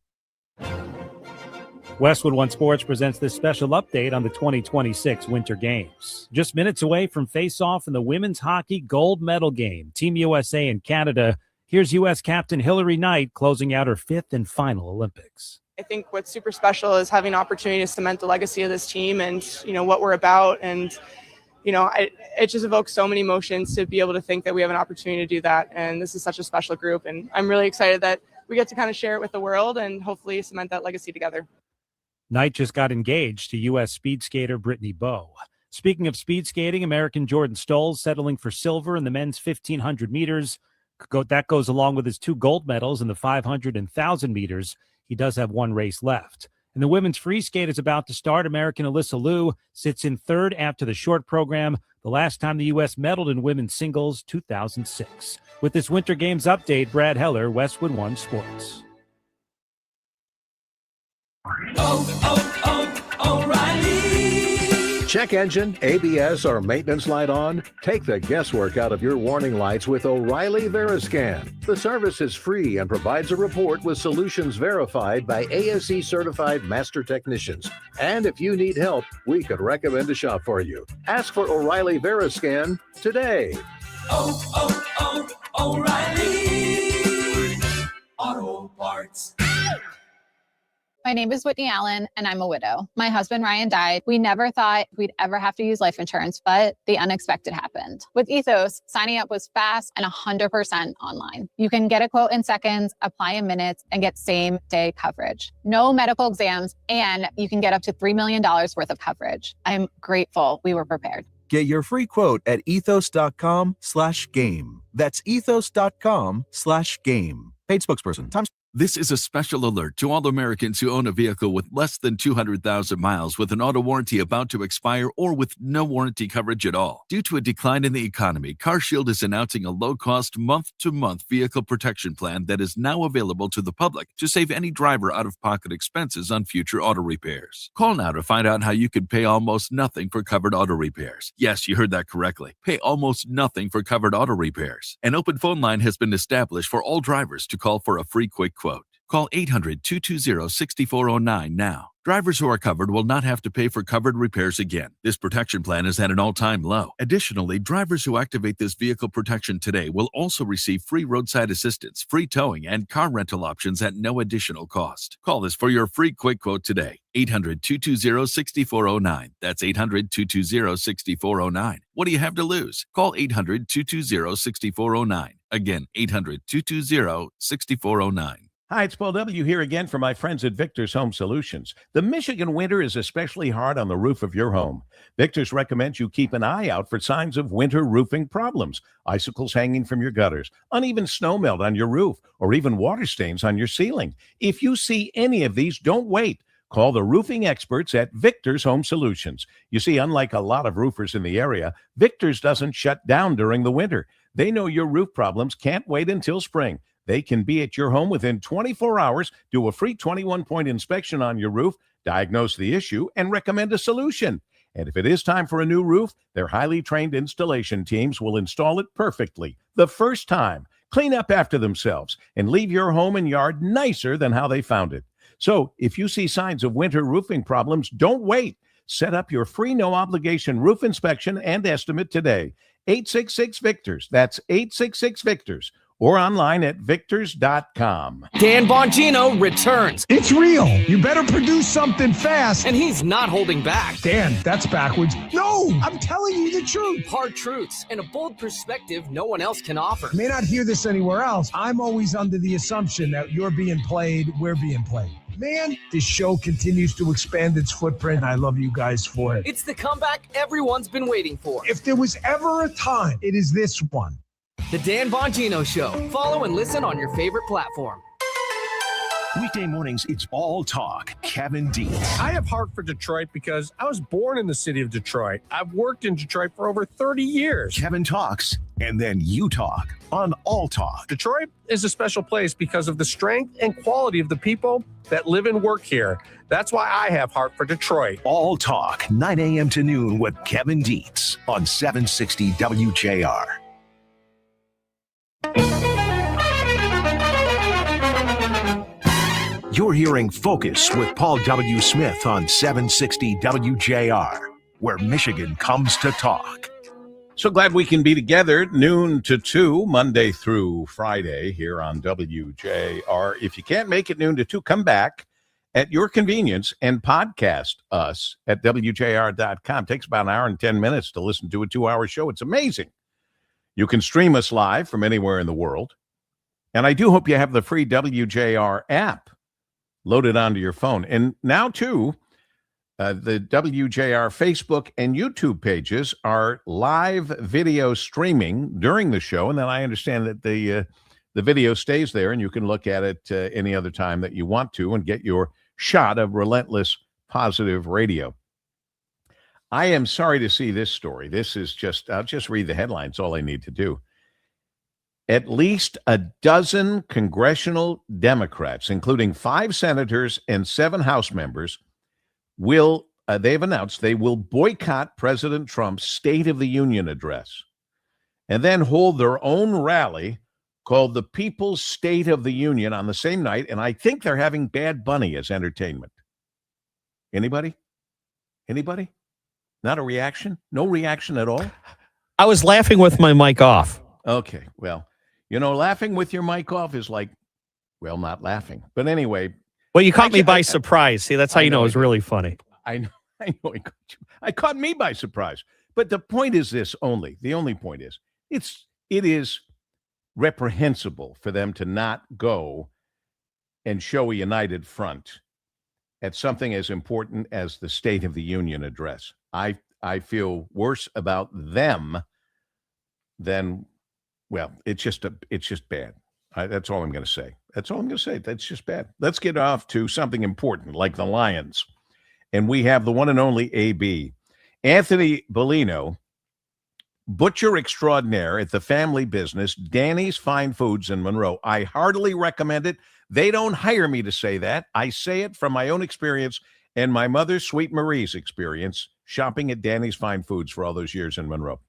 Westwood One Sports presents this special update on the 2026 Winter Games. Just minutes away from face-off in the women's hockey gold medal game, Team USA and Canada. Here's U.S. Captain Hillary Knight closing out her 5th and final Olympics. I think what's super special is having an opportunity to cement the legacy of this team and, what we're about. And, it just evokes so many emotions to be able to think that we have an opportunity to do that. And this is such a special group. And I'm really excited that we get to kind of share it with the world and hopefully cement that legacy together. Knight just got engaged to U.S. speed skater Brittany Bowe. Speaking of speed skating, American Jordan Stolz settling for silver in the men's 1,500 meters. That goes along with his 2 gold medals in the 500 and 1,000 meters. He does have 1 race left. And the women's free skate is about to start. American Alyssa Liu sits in 3rd after the short program. The last time the U.S. medaled in women's singles, 2006. With this Winter Games update, Brad Heller, Westwood One Sports. O'Reilly. Check engine, ABS, or maintenance light on? Take the guesswork out of your warning lights with O'Reilly Veriscan. The service is free and provides a report with solutions verified by ASE certified master technicians. And if you need help, we could recommend a shop for you. Ask for O'Reilly Veriscan today. O'Reilly Auto Parts. My name is Whitney Allen, and I'm a widow. My husband, Ryan, died. We never thought we'd ever have to use life insurance, but the unexpected happened. With Ethos, signing up was fast and 100% online. You can get a quote in seconds, apply in minutes, and get same-day coverage. No medical exams, and you can get up to $3 million worth of coverage. I'm grateful we were prepared. Get your free quote at ethos.com/game. That's ethos.com/game. Paid spokesperson. This is a special alert to all Americans who own a vehicle with less than 200,000 miles with an auto warranty about to expire or with no warranty coverage at all. Due to a decline in the economy, CarShield is announcing a low-cost, month-to-month vehicle protection plan that is now available to the public to save any driver out-of-pocket expenses on future auto repairs. Call now to find out how you could pay almost nothing for covered auto repairs. Yes, you heard that correctly. Pay almost nothing for covered auto repairs. An open phone line has been established for all drivers to call for a free quick quote. Call 800-220-6409 now. Drivers who are covered will not have to pay for covered repairs again. This protection plan is at an all-time low. Additionally, drivers who activate this vehicle protection today will also receive free roadside assistance, free towing, and car rental options at no additional cost. Call us for your free quick quote today. 800-220-6409. That's 800-220-6409. What do you have to lose? Call 800-220-6409. Again, 800-220-6409. Hi, it's Paul W. here again for my friends at Victor's Home Solutions. The Michigan winter is especially hard on the roof of your home. Victor's recommends you keep an eye out for signs of winter roofing problems, icicles hanging from your gutters, uneven snow melt on your roof, or even water stains on your ceiling. If you see any of these, don't wait. Call the roofing experts at Victor's Home Solutions. You see, unlike a lot of roofers in the area, Victor's doesn't shut down during the winter. They know your roof problems can't wait until spring. They can be at your home within 24 hours, do a free 21-point inspection on your roof, diagnose the issue, and recommend a solution. And if it is time for a new roof, their highly trained installation teams will install it perfectly the first time, clean up after themselves, and leave your home and yard nicer than how they found it. So if you see signs of winter roofing problems, don't wait. Set up your free no-obligation roof inspection and estimate today. 866-VICTORS. That's 866-VICTORS. Or online at victors.com. Dan Bongino returns. It's real. You better produce something fast. And he's not holding back. Dan, that's backwards. No, I'm telling you the truth. Hard truths and a bold perspective no one else can offer. You may not hear this anywhere else. I'm always under the assumption that you're being played, we're being played. Man, this show continues to expand its footprint. I love you guys for it. It's the comeback everyone's been waiting for. If there was ever a time, it is this one. The Dan Bongino Show. Follow and listen on your favorite platform. Weekday mornings, it's all talk. Kevin Dean. I have heart for Detroit because I was born in the city of Detroit. I've worked in Detroit for over 30 years. Kevin talks, and then you talk on All Talk. Detroit is a special place because of the strength and quality of the people that live and work here. That's why I have heart for Detroit. All Talk, 9 a.m. to noon with Kevin Dietz on 760 WJR. You're hearing Focus with Paul W. Smith on 760 WJR, where Michigan comes to talk. So glad we can be together noon to 2, Monday through Friday here on WJR. If you can't make it noon to 2, come back at your convenience and podcast us at WJR.com. Takes about an hour and 10 minutes to listen to a 2-hour show. It's amazing. You can stream us live from anywhere in the world. And I do hope you have the free WJR app loaded onto your phone. And now, too, the WJR Facebook and YouTube pages are live video streaming during the show. And then I understand that the video stays there and you can look at it any other time that you want to and get your shot of relentless positive radio. I am sorry to see this story. This is just, I'll just read the headlines, all I need to do. At least a dozen congressional Democrats, including 5 senators and 7 House members, will, they've announced they will boycott President Trump's State of the Union address and then hold their own rally called the People's State of the Union on the same night. And I think they're having Bad Bunny as entertainment. Anybody? Anybody? Not a reaction? No reaction at all? I was laughing with my mic off. Okay, well, you know, laughing with your mic off is like, well, not laughing. But anyway. Well, you caught me by surprise. See, that's how you know it was really funny. I know I caught me by surprise. But the point is this only. The only point is, it is reprehensible for them to not go and show a united front at something as important as the State of the Union address. I feel worse about them than, well, it's just bad. That's all I'm going to say. That's all I'm going to say. That's just bad. Let's get off to something important like the Lions. And we have the one and only AB. Anthony Bellino, butcher extraordinaire at the family business, Danny's Fine Foods in Monroe. I heartily recommend it. They don't hire me to say that. I say it from my own experience and my mother, Sweet Marie's experience, shopping at Danny's Fine Foods for all those years in Monroe.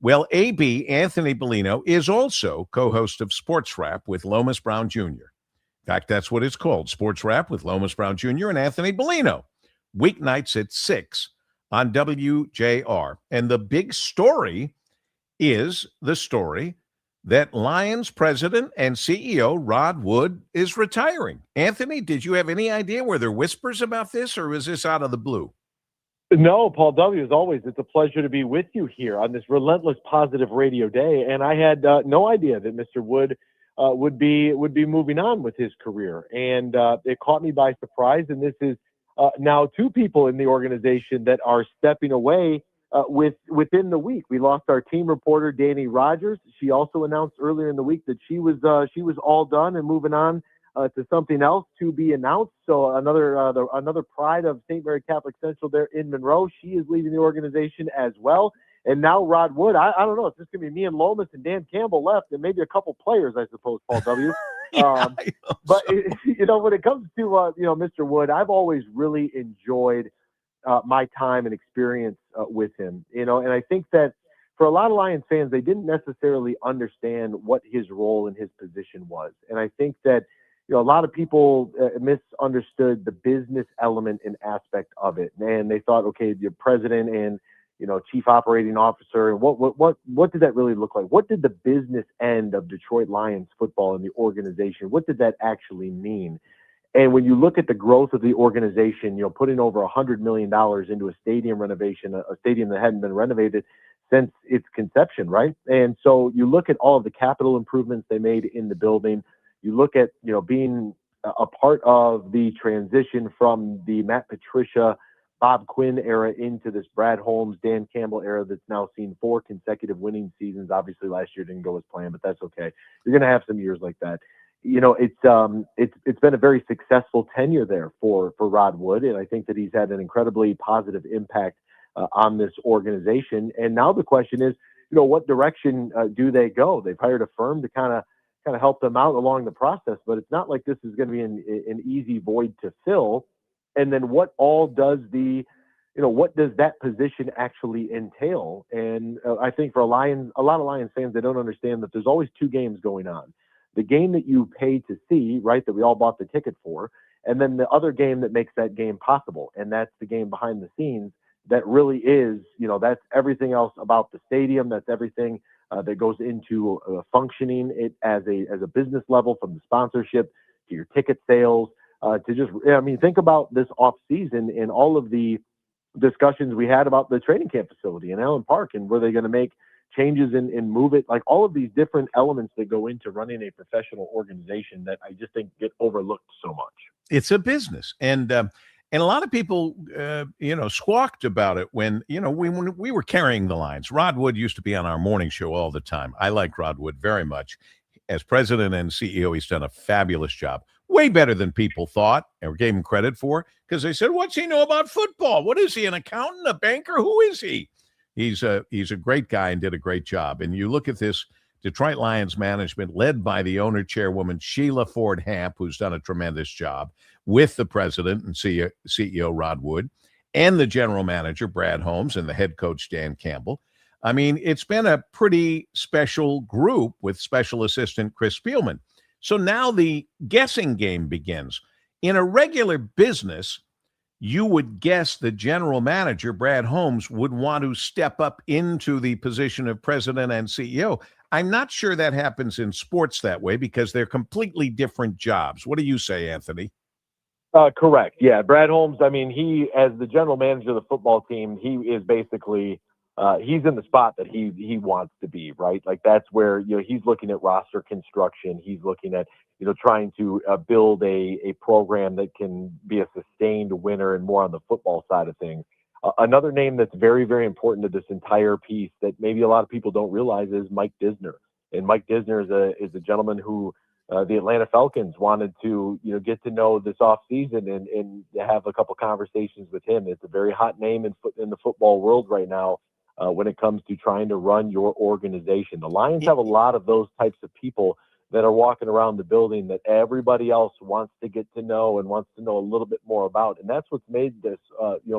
Well, AB, Anthony Bellino, is also co-host of Sports Wrap with Lomas Brown Jr. In fact, that's what it's called, Sports Wrap with Lomas Brown Jr. and Anthony Bellino, weeknights at 6 on WJR. And the big story is the story that Lions president and CEO Rod Wood is retiring. Anthony, did you have any idea? Were there whispers about this, or was this out of the blue? No, Paul W., as always, it's a pleasure to be with you here on this relentless positive radio day. And I had no idea that Mr. Wood would be moving on with his career. And it caught me by surprise. And this is now two people in the organization that are stepping away within the week. We lost our team reporter, Danny Rogers. She also announced earlier in the week that she was all done and moving on to something else to be announced. So another pride of St. Mary Catholic Central there in Monroe. She is leaving the organization as well. And now Rod Wood, I don't know. It's just going to be me and Lomas and Dan Campbell left, and maybe a couple players, I suppose, Paul W. But when it comes to Mr. Wood, I've always really enjoyed my time and experience with him. And I think that for a lot of Lions fans, they didn't necessarily understand what his role in his position was. And I think that a lot of people misunderstood the business element and aspect of it, and they thought, okay, you're president and chief operating officer, and what did that really look like? What did the business end of Detroit Lions football and the organization? What did that actually mean? And when you look at the growth of the organization, putting over $100 million into a stadium renovation, a stadium that hadn't been renovated since its conception, right? And so you look at all of the capital improvements they made in the building. You look at, being a part of the transition from the Matt Patricia, Bob Quinn era into this Brad Holmes, Dan Campbell era that's now seen 4 consecutive winning seasons. Obviously, last year didn't go as planned, but that's okay. You're going to have some years like that. It's been a very successful tenure there for Rod Wood, and I think that he's had an incredibly positive impact on this organization. And now the question is, what direction do they go? They've hired a firm to kind of help them out along the process, but it's not like this is going to be an easy void to fill. And then what does that position actually entail? And I think for a lot of Lions fans, they don't understand that there's always 2 games going on. The game that you pay to see, right, that we all bought the ticket for, and then the other game that makes that game possible. And that's the game behind the scenes that really is, that's everything else about the stadium. That's everything that goes into functioning it as a business level, from the sponsorship to your ticket sales, think about this off season and all of the discussions we had about the training camp facility in Allen Park, and were they going to make changes and move it, like all of these different elements that go into running a professional organization that I just think get overlooked so much. It's a business. And a lot of people, squawked about it when we were carrying the Lions. Rod Wood used to be on our morning show all the time. I like Rod Wood very much. As president and CEO, he's done a fabulous job. Way better than people thought or gave him credit for, because they said, what's he know about football? What is he, an accountant, a banker? Who is he? He's a great guy and did a great job. And you look at this Detroit Lions management led by the owner chairwoman, Sheila Ford Hamp, who's done a tremendous job, with the president and CEO Rod Wood, and the general manager, Brad Holmes, and the head coach, Dan Campbell. I mean, it's been a pretty special group with special assistant Chris Spielman. So now the guessing game begins. In a regular business, you would guess the general manager, Brad Holmes, would want to step up into the position of president and CEO. I'm not sure that happens in sports that way because they're completely different jobs. What do you say, Anthony? Correct. Yeah. Brad Holmes, he, as the general manager of the football team, he is basically he's in the spot that he wants to be, right? Like that's where, he's looking at roster construction. He's looking at, trying to build a program that can be a sustained winner and more on the football side of things. Another name that's very, very important to this entire piece that maybe a lot of people don't realize is Mike Disner. And Mike Disner is a gentleman who, the Atlanta Falcons wanted to, get to know this offseason and have a couple conversations with him. It's a very hot name in the football world right now when it comes to trying to run your organization. The Lions have a lot of those types of people that are walking around the building that everybody else wants to get to know and wants to know a little bit more about. And that's what's made this,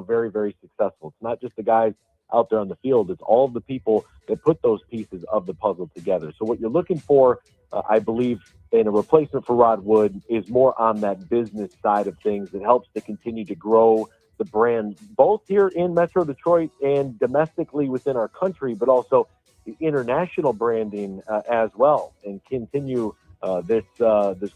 very, very successful. It's not just the guys out there on the field. It's all of the people that put those pieces of the puzzle together. So what you're looking for, I believe, in a replacement for Rod Wood is more on that business side of things that helps to continue to grow the brand, both here in Metro Detroit and domestically within our country, but also the international branding as well, and continue this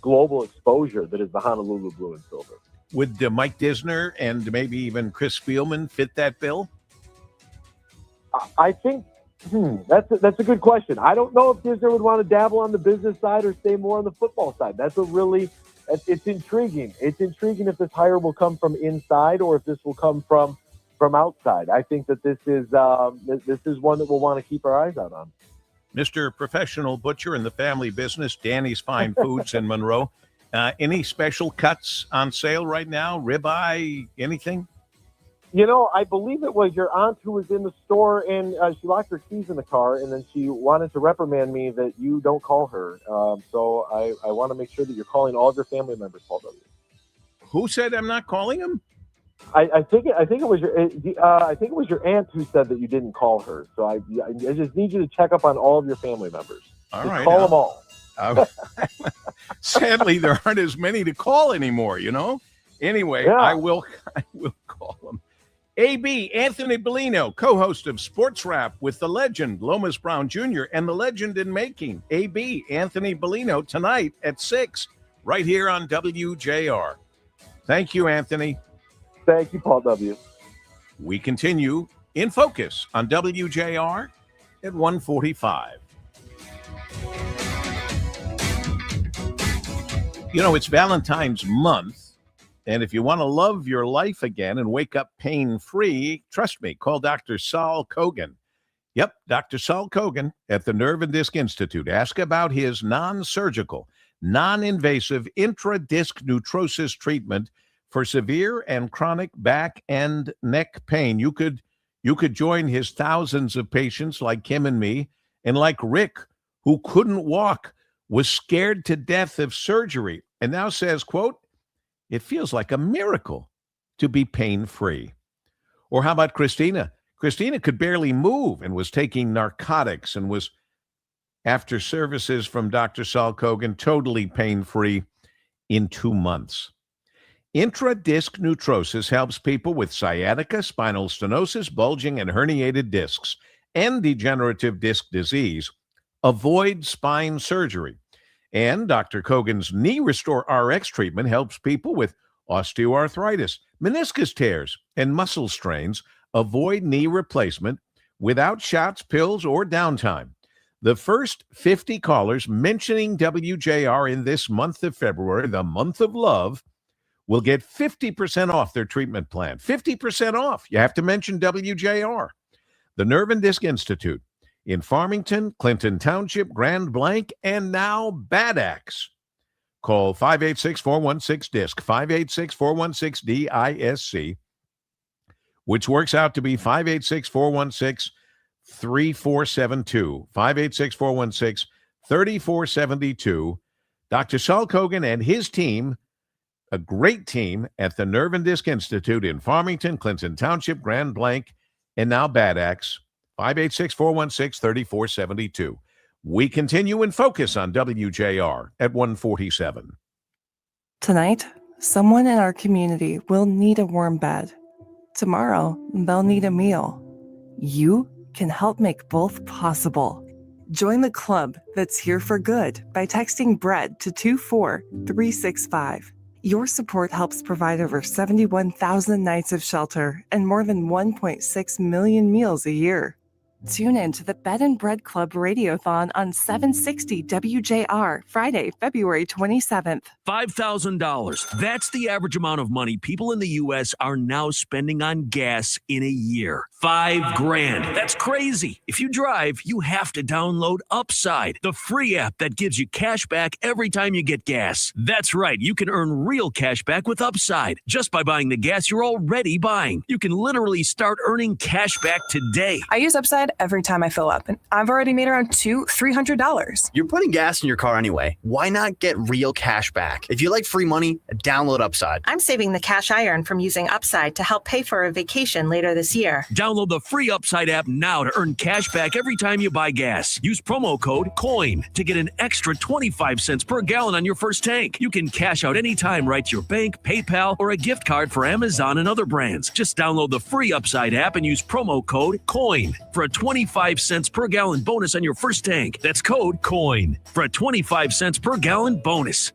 global exposure that is the Honolulu Blue and Silver. Would Mike Disner and maybe even Chris Spielman fit that bill? I think that's a good question. I don't know if Disner would want to dabble on the business side or stay more on the football side. It's intriguing. It's intriguing if this hire will come from inside or if this will come from outside. I think that this is one that we'll want to keep our eyes out on. Mr. Professional Butcher in the family business, Danny's Fine Foods in Monroe. Any special cuts on sale right now? Ribeye, anything? I believe it was your aunt who was in the store and she locked her keys in the car, and then she wanted to reprimand me that you don't call her. So I want to make sure that you're calling all of your family members, Paul W. Who said I'm not calling them? I think it was your aunt who said that you didn't call her. So I just need you to check up on all of your family members. All just right, call them all. Sadly, there aren't as many to call anymore. Anyway, Yeah. I will call them. AB Anthony Bellino, co-host of Sports Wrap with the legend Lomas Brown Jr. and the legend in making, AB Anthony Bellino, tonight at 6, right here on WJR. Thank you, Anthony. Thank you, Paul W. We continue in focus on WJR at 1:45. It's Valentine's month. And if you want to love your life again and wake up pain-free, trust me, call Dr. Saul Kogan. Yep, Dr. Saul Kogan at the Nerve and Disc Institute. Ask about his non-surgical, non-invasive intra-disc neutrosis treatment for severe and chronic back and neck pain. You could join his thousands of patients like Kim and me, and like Rick, who couldn't walk, was scared to death of surgery, and now says, quote, "It feels like a miracle to be pain-free." Or how about Christina? Christina could barely move and was taking narcotics and was, after services from Dr. Saul Kogan, totally pain-free in 2 months. Intra-disc neutrosis helps people with sciatica, spinal stenosis, bulging and herniated discs, and degenerative disc disease avoid spine surgery. And Dr. Kogan's Knee Restore RX treatment helps people with osteoarthritis, meniscus tears, and muscle strains avoid knee replacement without shots, pills, or downtime. The first 50 callers mentioning WJR in this month of February, the month of love, will get 50% off their treatment plan. 50% off. You have to mention WJR. The Nerve and Disc Institute in Farmington, Clinton Township, Grand Blanc, and now Bad Axe. Call 586-416-DISC, 586-416-DISC, which works out to be 586-416-3472, 586-416-3472. Dr. Saul Kogan and his team, a great team at the Nerve and Disc Institute in Farmington, Clinton Township, Grand Blanc, and now Bad Axe, 586-416-3472. We continue in focus on WJR at 1:47. Tonight, someone in our community will need a warm bed. Tomorrow, they'll need a meal. You can help make both possible. Join the club that's here for good by texting BREAD to 24365. Your support helps provide over 71,000 nights of shelter and more than 1.6 million meals a year. Tune in to the Bed and Bread Club Radiothon on 760 WJR, Friday, February 27th. $5,000. That's the average amount of money people in the U.S. are now spending on gas in a year. $5,000. That's crazy. If you drive, you have to download Upside, the free app that gives you cash back every time you get gas. That's right. You can earn real cash back with Upside just by buying the gas you're already buying. You can literally start earning cash back today. I use Upside every time I fill up, and I've already made around $300. You're putting gas in your car anyway. Why not get real cash back? If you like free money, download Upside. I'm saving the cash I earn from using Upside to help pay for a vacation later this year. Download the free Upside app now to earn cash back every time you buy gas. Use promo code COIN to get an extra 25 cents per gallon on your first tank. You can cash out anytime right to your bank, PayPal, or a gift card for Amazon and other brands. Just download the free Upside app and use promo code COIN for a 25 cents per gallon bonus on your first tank. That's code COIN for a 25 cents per gallon bonus.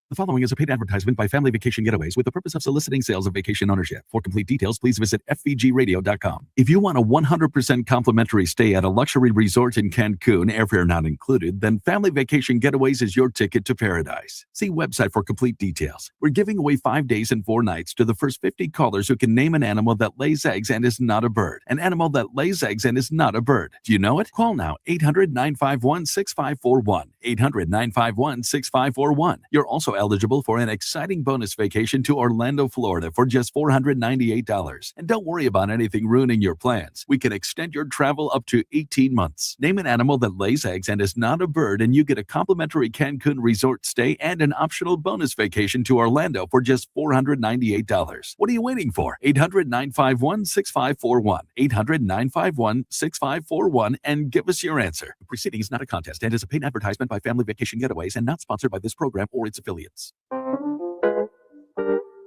The following is a paid advertisement by Family Vacation Getaways with the purpose of soliciting sales of vacation ownership. For complete details, please visit fvgradio.com. If you want a 100% complimentary stay at a luxury resort in Cancun, airfare not included, then Family Vacation Getaways is your ticket to paradise. See website for complete details. We're giving away 5 days and 4 nights to the first 50 callers who can name an animal that lays eggs and is not a bird. An animal that lays eggs and is not a bird. Do you know it? Call now, 800-951-6541. 800-951-6541. You're also eligible for an exciting bonus vacation to Orlando, Florida for just $498. And don't worry about anything ruining your plans. We can extend your travel up to 18 months. Name an animal that lays eggs and is not a bird, and you get a complimentary Cancun resort stay and an optional bonus vacation to Orlando for just $498. What are you waiting for? 800-951-6541. 800-951-6541 and give us your answer. The proceeding is not a contest and is a paid advertisement by Family Vacation Getaways and not sponsored by this program or its affiliates.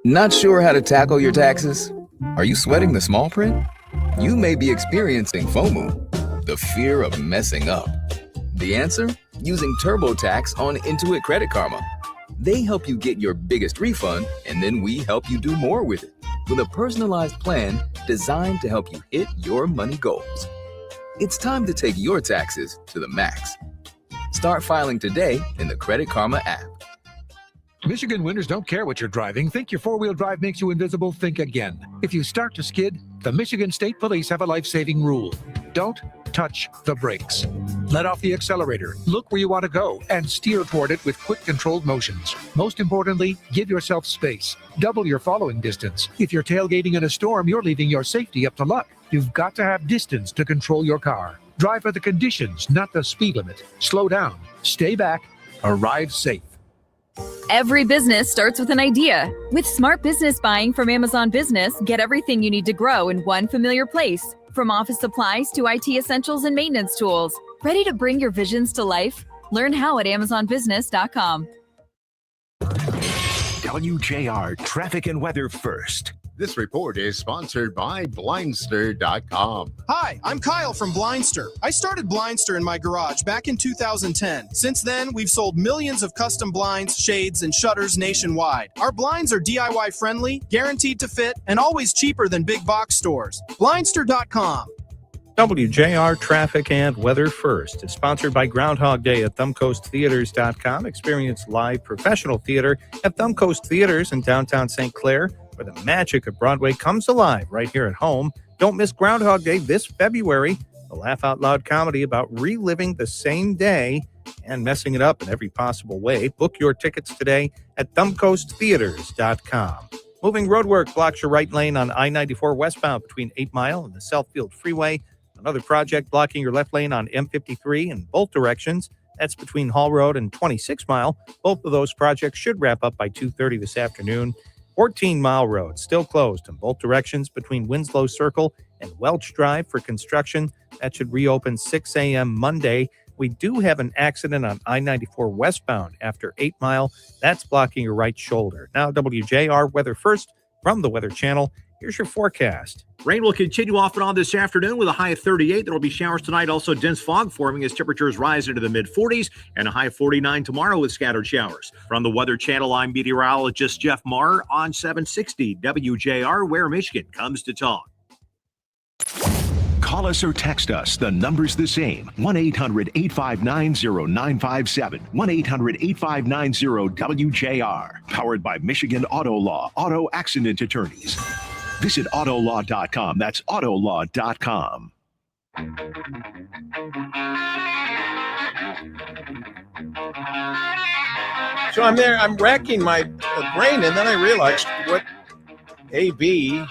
Not sure how to tackle your taxes? Are you sweating the small print? You may be experiencing FOMO, the fear of messing up. The answer? Using TurboTax on Intuit Credit Karma. They help you get your biggest refund, and then we help you do more with it with a personalized plan designed to help you hit your money goals. It's time to take your taxes to the max. Start filing today in the Credit Karma app. Michigan winters don't care what you're driving. Think your four-wheel drive makes you invisible? Think again. If you start to skid, the Michigan State Police have a life-saving rule. Don't touch the brakes. Let off the accelerator, look where you want to go, and steer toward it with quick controlled motions. Most importantly, give yourself space. Double your following distance. If you're tailgating in a storm, you're leaving your safety up to luck. You've got to have distance to control your car. Drive for the conditions, not the speed limit. Slow down, stay back, arrive safe. Every business starts with an idea. With smart business buying from Amazon Business, get everything you need to grow in one familiar place. From office supplies to IT essentials and maintenance tools. Ready to bring your visions to life? Learn how at amazonbusiness.com. WJR Traffic and Weather First. This report is sponsored by Blindster.com. Hi, I'm Kyle from Blindster. I started Blindster in my garage back in 2010. Since then, we've sold millions of custom blinds, shades, and shutters nationwide. Our blinds are DIY friendly, guaranteed to fit, and always cheaper than big box stores. Blindster.com. WJR Traffic and Weather First is sponsored by Groundhog Day at ThumbcoastTheaters.com. Experience live professional theater at Thumb Coast Theaters in downtown St. Clair, where the magic of Broadway comes alive right here at home. Don't miss Groundhog Day this February, a laugh-out-loud comedy about reliving the same day and messing it up in every possible way. Book your tickets today at ThumbcoastTheaters.com. Moving roadwork blocks your right lane on I-94 westbound between 8 Mile and the Southfield Freeway. Another project blocking your left lane on M53 in both directions. That's between Hall Road and 26 Mile. Both of those projects should wrap up by 2:30 this afternoon. 14 Mile Road still closed in both directions between Winslow Circle and Welch Drive for construction. That should reopen 6 a.m. Monday. We do have an accident on I-94 westbound after 8 Mile. That's blocking your right shoulder. Now WJR Weather First from the Weather Channel. Here's your forecast. Rain will continue off and on this afternoon with a high of 38. There will be showers tonight. Also dense fog forming as temperatures rise into the mid-40s and a high of 49 tomorrow with scattered showers. From the Weather Channel, I'm meteorologist Jeff Marr on 760 WJR, where Michigan comes to talk. Call us or text us. The number's the same. 1-800-859-0957. 1-800-859-WJR. Powered by Michigan Auto Law. Auto Accident Attorneys. Visit autolaw.com. That's autolaw.com. So I'm there, I'm racking my brain, and then I realized what A.B.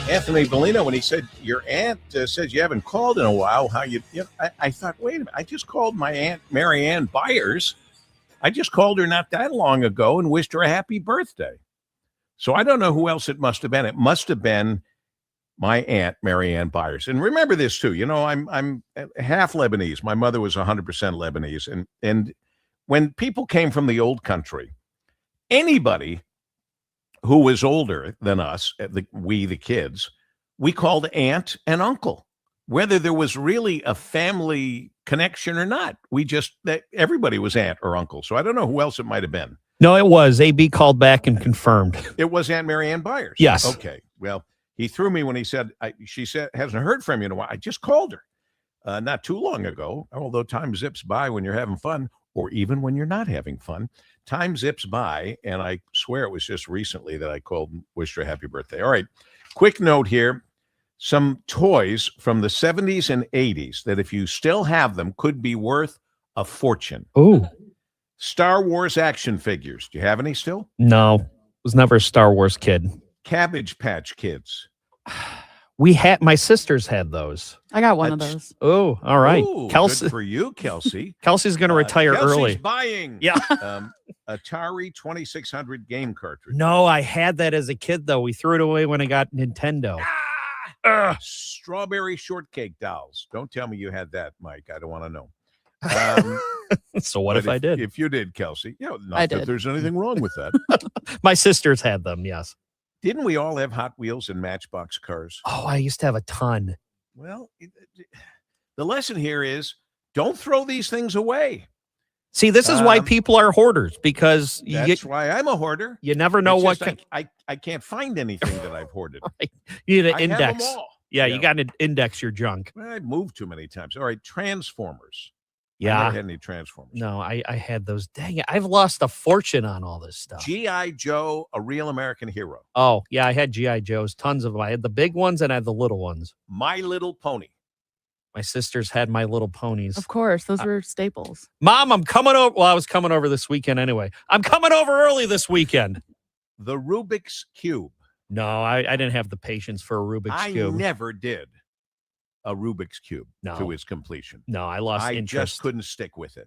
Anthony Bellino, when he said, your aunt says you haven't called in a while, I thought, wait a minute, I just called my Aunt Mary Ann Byers. I just called her not that long ago and wished her a happy birthday. So I don't know who else it must have been. It must have been my Aunt Mary Ann Byers. And remember this too, I'm half Lebanese. My mother was 100% Lebanese. And when people came from the old country, anybody who was older than us, the kids, we called aunt and uncle, whether there was really a family connection or not. Everybody was aunt or uncle. So I don't know who else it might have been. No, it was. AB called back and confirmed. It was Aunt Mary Ann Byers. Yes. Okay. Well, he threw me when he said, she said, hasn't heard from you in a while. I just called her not too long ago, although time zips by when you're having fun, or even when you're not having fun. Time zips by, and I swear it was just recently that I called and wished her a happy birthday. All right, quick note here. Some toys from the 70s and 80s that if you still have them could be worth a fortune. Ooh. Star Wars action figures. Do you have any still? No, was never a Star Wars kid. Cabbage Patch Kids. My sisters had those. I got one of those. Oh, all right. Ooh, Kelsey, good for you, Kelsey. Kelsey's going to retire Kelsey's early. Buying Yeah. Atari 2600 game cartridge. No, I had that as a kid, though. We threw it away when I got Nintendo. Strawberry shortcake dolls. Don't tell me you had that, Mike. I don't want to know. So what if I did? If you did, Kelsey. Not I that did. there's anything wrong with that. My sisters had them, yes. Didn't we all have Hot Wheels and Matchbox cars? Oh, I used to have a ton. Well, the lesson here is don't throw these things away. See, this is why people are hoarders, because That's why I'm a hoarder. You never know It's what just I can't find anything that I've hoarded. you need an I have them index. all. Yeah, you got to index your junk. I've moved too many times. All right, Transformers. I Yeah. never had any Transformers. No, I had those. Dang it. I've lost a fortune on all this stuff. G.I. Joe, a real American hero. Oh, yeah, I had G.I. Joes, tons of them. I had the big ones and I had the little ones. My Little Pony. My sisters had My Little Ponies. Of course, those were staples. Mom, I'm coming over. Well, I was coming over this weekend anyway. I'm coming over early this weekend. The Rubik's Cube. No, I didn't have the patience for a Rubik's Cube. I never did a Rubik's Cube No. to its completion. No, I lost I interest. just couldn't stick with it.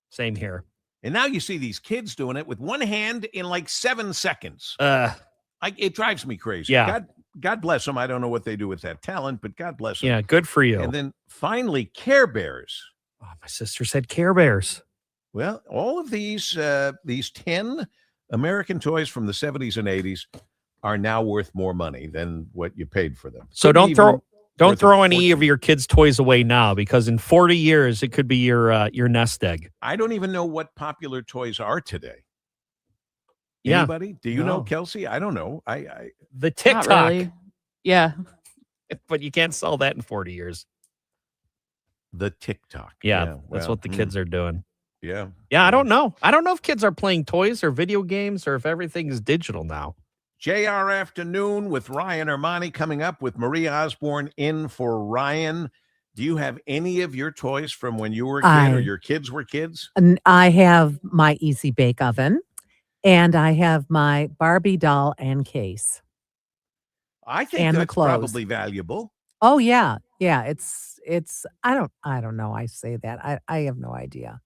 Same here. And now you see these kids doing it with one hand in like 7 seconds. It drives me crazy. Yeah. God bless them. I don't know what they do with that talent, but God bless them. Yeah, good for you. And then finally, Care Bears. Oh, my sister said Care Bears. Well, all of these 10 American toys from the 70s and 80s are now worth more money than what you paid for them. So Could be don't worth throw a any fortune. of your kids' toys away now, because in 40 years it could be your nest egg. I don't even know what popular toys are today. Yeah. Anybody? Do you know, No. Kelsey? I don't know. I The Not TikTok, really. Yeah. but you can't sell that in 40 years. the TikTok. Yeah, well, that's what the kids are doing. Yeah. Yeah, I don't know. I don't know if kids are playing toys or video games or if everything is digital now. JR Afternoon with Ryan Armani coming up with Marie Osborne in for Ryan. Do you have any of your toys from when you were a kid or your kids were kids? And I have my Easy Bake Oven, and I have my Barbie doll and case. I think And the that's clothes. probably valuable. Oh yeah. Yeah. It's I don't know. I say that. I have no idea.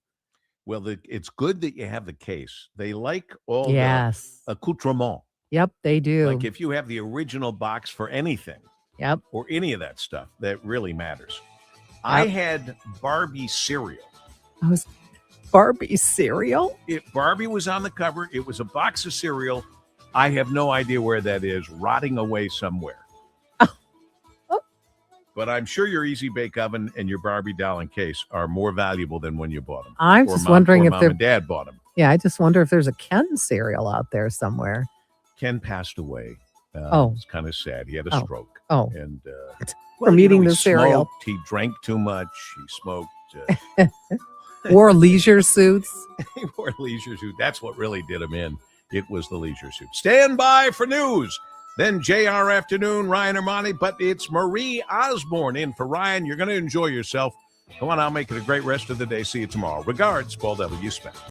Well, it's good that you have the case. They like all Yes. the accoutrement. Yep, they do. Like if you have the original box for anything. Yep. Or any of that stuff, that really matters. I had Barbie cereal. I was Barbie cereal? Barbie was on the cover. It was a box of cereal. I have no idea where that is, rotting away somewhere. But I'm sure your Easy Bake Oven and your Barbie doll and case are more valuable than when you bought them. I'm Or just mom- wondering or if mom they're and dad bought them. Yeah, I just wonder if there's a Ken cereal out there somewhere. Ken passed away. It's kind of sad. He had a stroke. Oh. And From eating he the cereal. smoked, he drank too much. He smoked. Wore leisure suits. He wore leisure suit. That's what really did him in. It was the leisure suit. Stand by for news. Then JR Afternoon, Ryan Armani, but it's Marie Osborne in for Ryan. You're going to enjoy yourself. Come on, I'll make it a great rest of the day. See you tomorrow. Regards, Paul W. Spence.